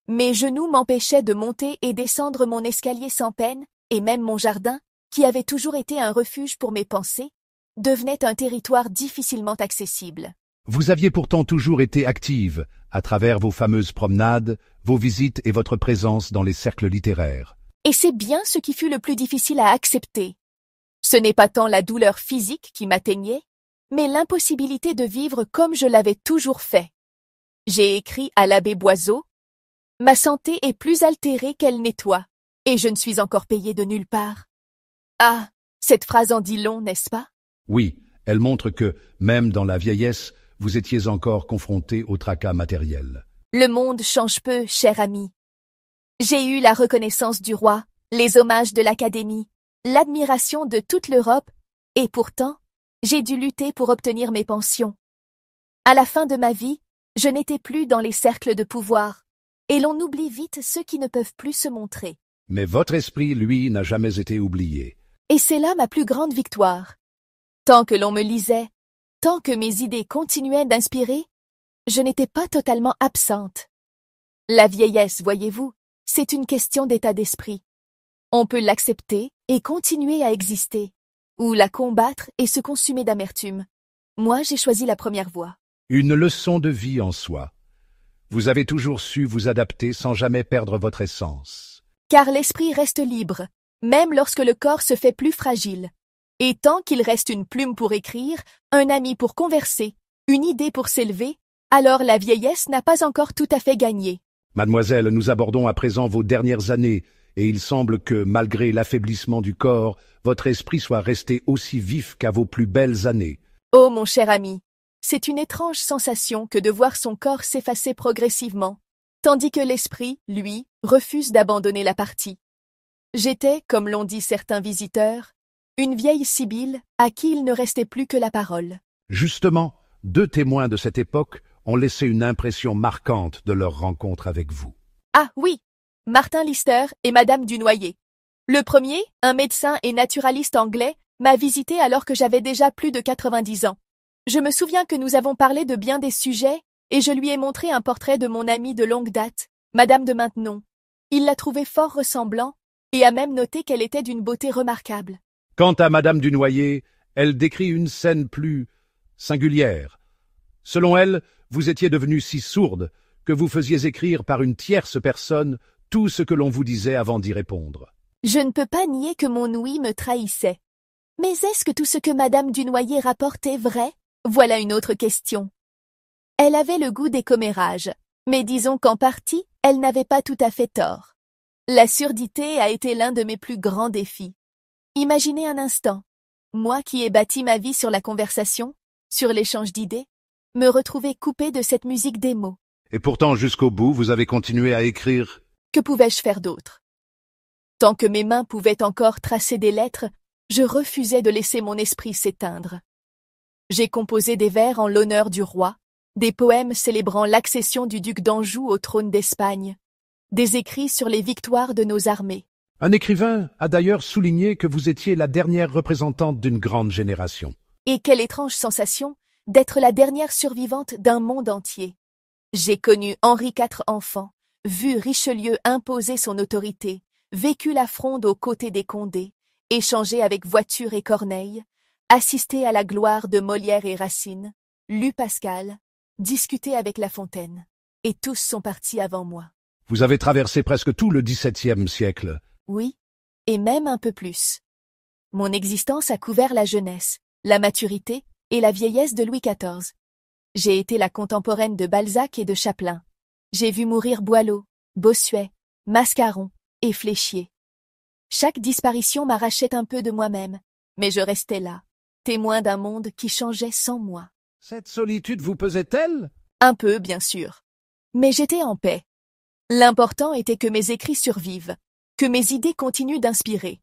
Mes genoux m'empêchaient de monter et descendre mon escalier sans peine, et même mon jardin, qui avait toujours été un refuge pour mes pensées, devenait un territoire difficilement accessible. Vous aviez pourtant toujours été active, à travers vos fameuses promenades, vos visites et votre présence dans les cercles littéraires. Et c'est bien ce qui fut le plus difficile à accepter. Ce n'est pas tant la douleur physique qui m'atteignait, mais l'impossibilité de vivre comme je l'avais toujours fait. J'ai écrit à l'abbé Boiseau, « Ma santé est plus altérée qu'elle nettoie, et je ne suis encore payée de nulle part. » Ah, cette phrase en dit long, n'est-ce pas? Oui, elle montre que, même dans la vieillesse, vous étiez encore confronté au tracas matériel. Le monde change peu, cher ami. J'ai eu la reconnaissance du roi, les hommages de l'Académie, l'admiration de toute l'Europe, et pourtant, j'ai dû lutter pour obtenir mes pensions. À la fin de ma vie, je n'étais plus dans les cercles de pouvoir, et l'on oublie vite ceux qui ne peuvent plus se montrer. Mais votre esprit, lui, n'a jamais été oublié. Et c'est là ma plus grande victoire. Tant que l'on me lisait, tant que mes idées continuaient d'inspirer, je n'étais pas totalement absente. La vieillesse, voyez-vous, c'est une question d'état d'esprit. On peut l'accepter et continuer à exister, ou la combattre et se consumer d'amertume. Moi, j'ai choisi la première voie. Une leçon de vie en soi. Vous avez toujours su vous adapter sans jamais perdre votre essence. Car l'esprit reste libre, même lorsque le corps se fait plus fragile. Et tant qu'il reste une plume pour écrire, un ami pour converser, une idée pour s'élever, alors la vieillesse n'a pas encore tout à fait gagné. Mademoiselle, nous abordons à présent vos dernières années, et il semble que, malgré l'affaiblissement du corps, votre esprit soit resté aussi vif qu'à vos plus belles années. Oh, mon cher ami, c'est une étrange sensation que de voir son corps s'effacer progressivement, tandis que l'esprit, lui, refuse d'abandonner la partie. J'étais, comme l'ont dit certains visiteurs, une vieille sibylle à qui il ne restait plus que la parole. Justement, 2 témoins de cette époque ont laissé une impression marquante de leur rencontre avec vous. Ah oui, Martin Lister et Madame Dunoyer. Le premier, un médecin et naturaliste anglais, m'a visité alors que j'avais déjà plus de 90 ans. Je me souviens que nous avons parlé de bien des sujets et je lui ai montré un portrait de mon amie de longue date, Madame de Maintenon. Il l'a trouvé fort ressemblant et a même noté qu'elle était d'une beauté remarquable. Quant à Madame Dunoyer, elle décrit une scène plus singulière. Selon elle, vous étiez devenue si sourde que vous faisiez écrire par une tierce personne tout ce que l'on vous disait avant d'y répondre. Je ne peux pas nier que mon ouïe me trahissait. Mais est-ce que tout ce que Madame Dunoyer rapportait vrai? Voilà une autre question. Elle avait le goût des commérages, mais disons qu'en partie, elle n'avait pas tout à fait tort. La surdité a été l'un de mes plus grands défis. Imaginez un instant, moi qui ai bâti ma vie sur la conversation, sur l'échange d'idées, me retrouver coupée de cette musique des mots. Et pourtant, jusqu'au bout, vous avez continué à écrire. Que pouvais-je faire d'autre? Tant que mes mains pouvaient encore tracer des lettres, je refusais de laisser mon esprit s'éteindre. J'ai composé des vers en l'honneur du roi, des poèmes célébrant l'accession du duc d'Anjou au trône d'Espagne, des écrits sur les victoires de nos armées. Un écrivain a d'ailleurs souligné que vous étiez la dernière représentante d'une grande génération. Et quelle étrange sensation d'être la dernière survivante d'un monde entier. J'ai connu Henri IV enfant, vu Richelieu imposer son autorité, vécu la Fronde aux côtés des Condés, échangé avec Voiture et Corneille, assisté à la gloire de Molière et Racine, lu Pascal, discuté avec La Fontaine. Et tous sont partis avant moi. Vous avez traversé presque tout le XVIIe siècle. Oui, et même un peu plus. Mon existence a couvert la jeunesse, la maturité et la vieillesse de Louis XIV. J'ai été la contemporaine de Balzac et de Chaplin. J'ai vu mourir Boileau, Bossuet, Mascaron et Fléchier. Chaque disparition m'arrachait un peu de moi-même, mais je restais là, témoin d'un monde qui changeait sans moi. Cette solitude vous pesait-elle? Un peu, bien sûr. Mais j'étais en paix. L'important était que mes écrits survivent, que mes idées continuent d'inspirer.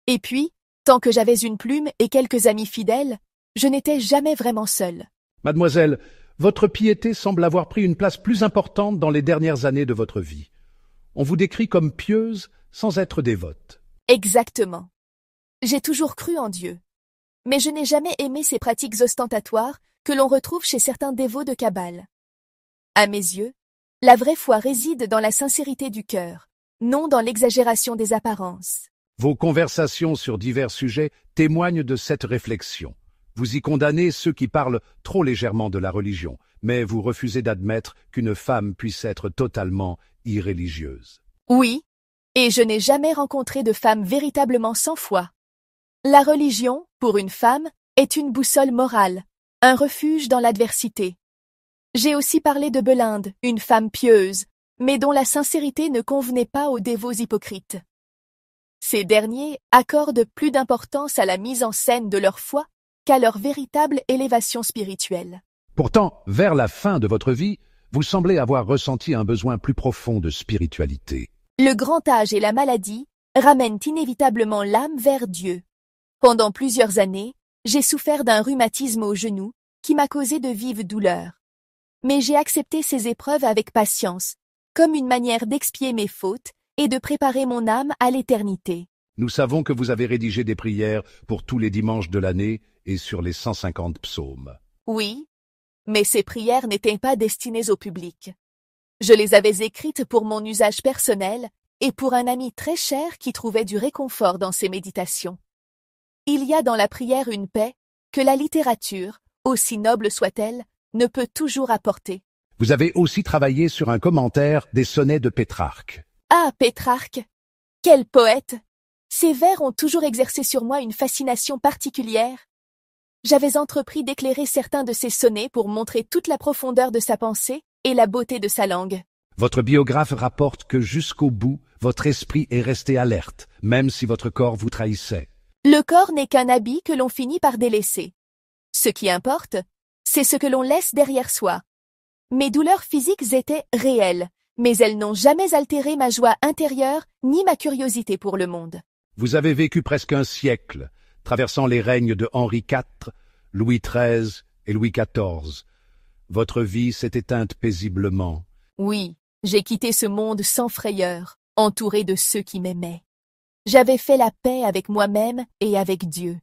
Et puis, tant que j'avais une plume et quelques amis fidèles, je n'étais jamais vraiment seule. Mademoiselle, votre piété semble avoir pris une place plus importante dans les dernières années de votre vie. On vous décrit comme pieuse sans être dévote. Exactement. J'ai toujours cru en Dieu. Mais je n'ai jamais aimé ces pratiques ostentatoires que l'on retrouve chez certains dévots de Kabbale. À mes yeux, la vraie foi réside dans la sincérité du cœur, non dans l'exagération des apparences. Vos conversations sur divers sujets témoignent de cette réflexion. Vous y condamnez ceux qui parlent trop légèrement de la religion, mais vous refusez d'admettre qu'une femme puisse être totalement irréligieuse. Oui, et je n'ai jamais rencontré de femme véritablement sans foi. La religion, pour une femme, est une boussole morale, un refuge dans l'adversité. J'ai aussi parlé de Belinde, une femme pieuse, mais dont la sincérité ne convenait pas aux dévots hypocrites. Ces derniers accordent plus d'importance à la mise en scène de leur foi qu'à leur véritable élévation spirituelle. Pourtant, vers la fin de votre vie, vous semblez avoir ressenti un besoin plus profond de spiritualité. Le grand âge et la maladie ramènent inévitablement l'âme vers Dieu. Pendant plusieurs années, j'ai souffert d'un rhumatisme au genou qui m'a causé de vives douleurs. Mais j'ai accepté ces épreuves avec patience, comme une manière d'expier mes fautes et de préparer mon âme à l'éternité. Nous savons que vous avez rédigé des prières pour tous les dimanches de l'année et sur les 150 psaumes. Oui, mais ces prières n'étaient pas destinées au public. Je les avais écrites pour mon usage personnel et pour un ami très cher qui trouvait du réconfort dans ses méditations. Il y a dans la prière une paix que la littérature, aussi noble soit-elle, ne peut toujours apporter. Vous avez aussi travaillé sur un commentaire des sonnets de Pétrarque. Ah, Pétrarque! Quel poète! Ses vers ont toujours exercé sur moi une fascination particulière. J'avais entrepris d'éclairer certains de ses sonnets pour montrer toute la profondeur de sa pensée et la beauté de sa langue. Votre biographe rapporte que jusqu'au bout, votre esprit est resté alerte, même si votre corps vous trahissait. Le corps n'est qu'un habit que l'on finit par délaisser. Ce qui importe, c'est ce que l'on laisse derrière soi. Mes douleurs physiques étaient réelles, mais elles n'ont jamais altéré ma joie intérieure ni ma curiosité pour le monde. Vous avez vécu presque un siècle, traversant les règnes de Henri IV, Louis XIII et Louis XIV. Votre vie s'est éteinte paisiblement. Oui, j'ai quitté ce monde sans frayeur, entouré de ceux qui m'aimaient. J'avais fait la paix avec moi-même et avec Dieu.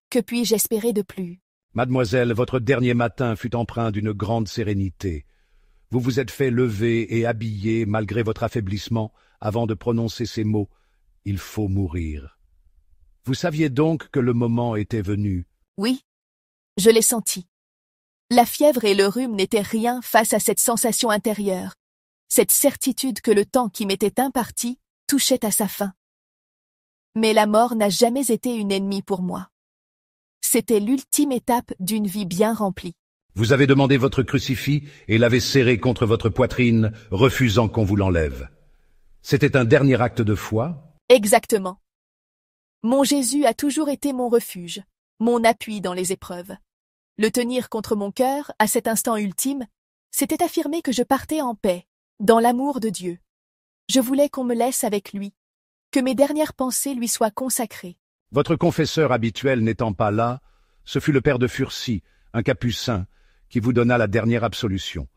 Que puis-je espérer de plus? Mademoiselle, votre dernier matin fut empreint d'une grande sérénité. Vous vous êtes fait lever et habiller malgré votre affaiblissement avant de prononcer ces mots. Il faut mourir. Vous saviez donc que le moment était venu. Oui, je l'ai senti. La fièvre et le rhume n'étaient rien face à cette sensation intérieure, cette certitude que le temps qui m'était imparti touchait à sa fin. Mais la mort n'a jamais été une ennemie pour moi. C'était l'ultime étape d'une vie bien remplie. Vous avez demandé votre crucifix et l'avez serré contre votre poitrine, refusant qu'on vous l'enlève. C'était un dernier acte de foi? Exactement. Mon Jésus a toujours été mon refuge, mon appui dans les épreuves. Le tenir contre mon cœur, à cet instant ultime, c'était affirmer que je partais en paix, dans l'amour de Dieu. Je voulais qu'on me laisse avec lui, que mes dernières pensées lui soient consacrées. Votre confesseur habituel n'étant pas là, ce fut le père de Furcy, un capucin, qui vous donna la dernière absolution.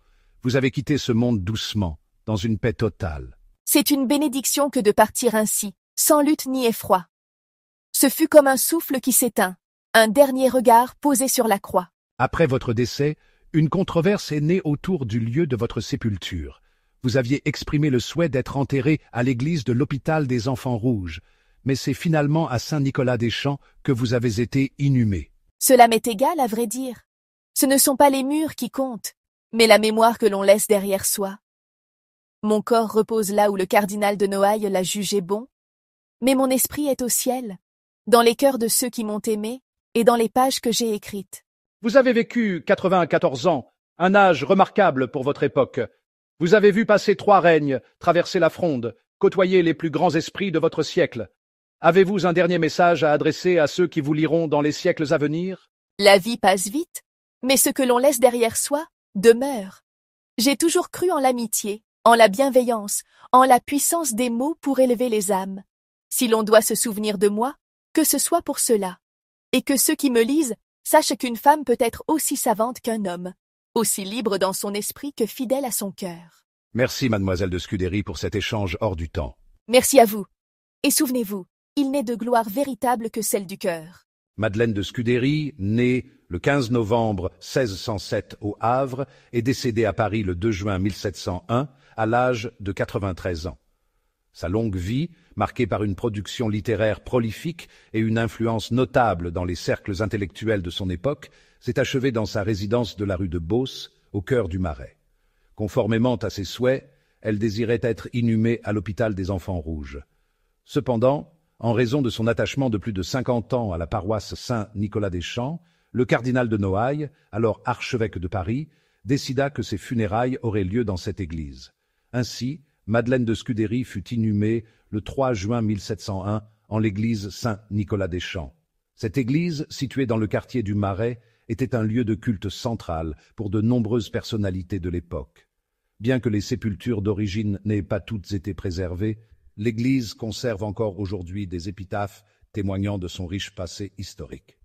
Vous avez quitté ce monde doucement, dans une paix totale. C'est une bénédiction que de partir ainsi, sans lutte ni effroi. Ce fut comme un souffle qui s'éteint, un dernier regard posé sur la croix. Après votre décès, une controverse est née autour du lieu de votre sépulture. Vous aviez exprimé le souhait d'être enterré à l'église de l'hôpital des Enfants Rouges, mais c'est finalement à Saint-Nicolas-des-Champs que vous avez été inhumé. Cela m'est égal, à vrai dire. Ce ne sont pas les murs qui comptent, mais la mémoire que l'on laisse derrière soi. Mon corps repose là où le cardinal de Noailles l'a jugé bon, mais mon esprit est au ciel, dans les cœurs de ceux qui m'ont aimé et dans les pages que j'ai écrites. Vous avez vécu 94 ans, un âge remarquable pour votre époque. Vous avez vu passer 3 règnes, traverser la Fronde, côtoyer les plus grands esprits de votre siècle. Avez-vous un dernier message à adresser à ceux qui vous liront dans les siècles à venir? La vie passe vite, mais ce que l'on laisse derrière soi demeure. J'ai toujours cru en l'amitié, en la bienveillance, en la puissance des mots pour élever les âmes. Si l'on doit se souvenir de moi, que ce soit pour cela, et que ceux qui me lisent sachent qu'une femme peut être aussi savante qu'un homme, aussi libre dans son esprit que fidèle à son cœur. Merci, mademoiselle de Scudéry, pour cet échange hors du temps. Merci à vous. Et souvenez-vous, il n'est de gloire véritable que celle du cœur. Madeleine de Scudéry, née le 15 novembre 1607 au Havre et décédée à Paris le 2 juin 1701 à l'âge de 93 ans. Sa longue vie marquée par une production littéraire prolifique et une influence notable dans les cercles intellectuels de son époque, s'est achevée dans sa résidence de la rue de Beauce, au cœur du Marais. Conformément à ses souhaits, elle désirait être inhumée à l'hôpital des Enfants Rouges. Cependant, en raison de son attachement de plus de 50 ans à la paroisse Saint-Nicolas-des-Champs, le cardinal de Noailles, alors archevêque de Paris, décida que ses funérailles auraient lieu dans cette église. Ainsi, Madeleine de Scudéry fut inhumée le 3 juin 1701 en l'église Saint-Nicolas-des-Champs. Cette église, située dans le quartier du Marais, était un lieu de culte central pour de nombreuses personnalités de l'époque. Bien que les sépultures d'origine n'aient pas toutes été préservées, l'église conserve encore aujourd'hui des épitaphes témoignant de son riche passé historique.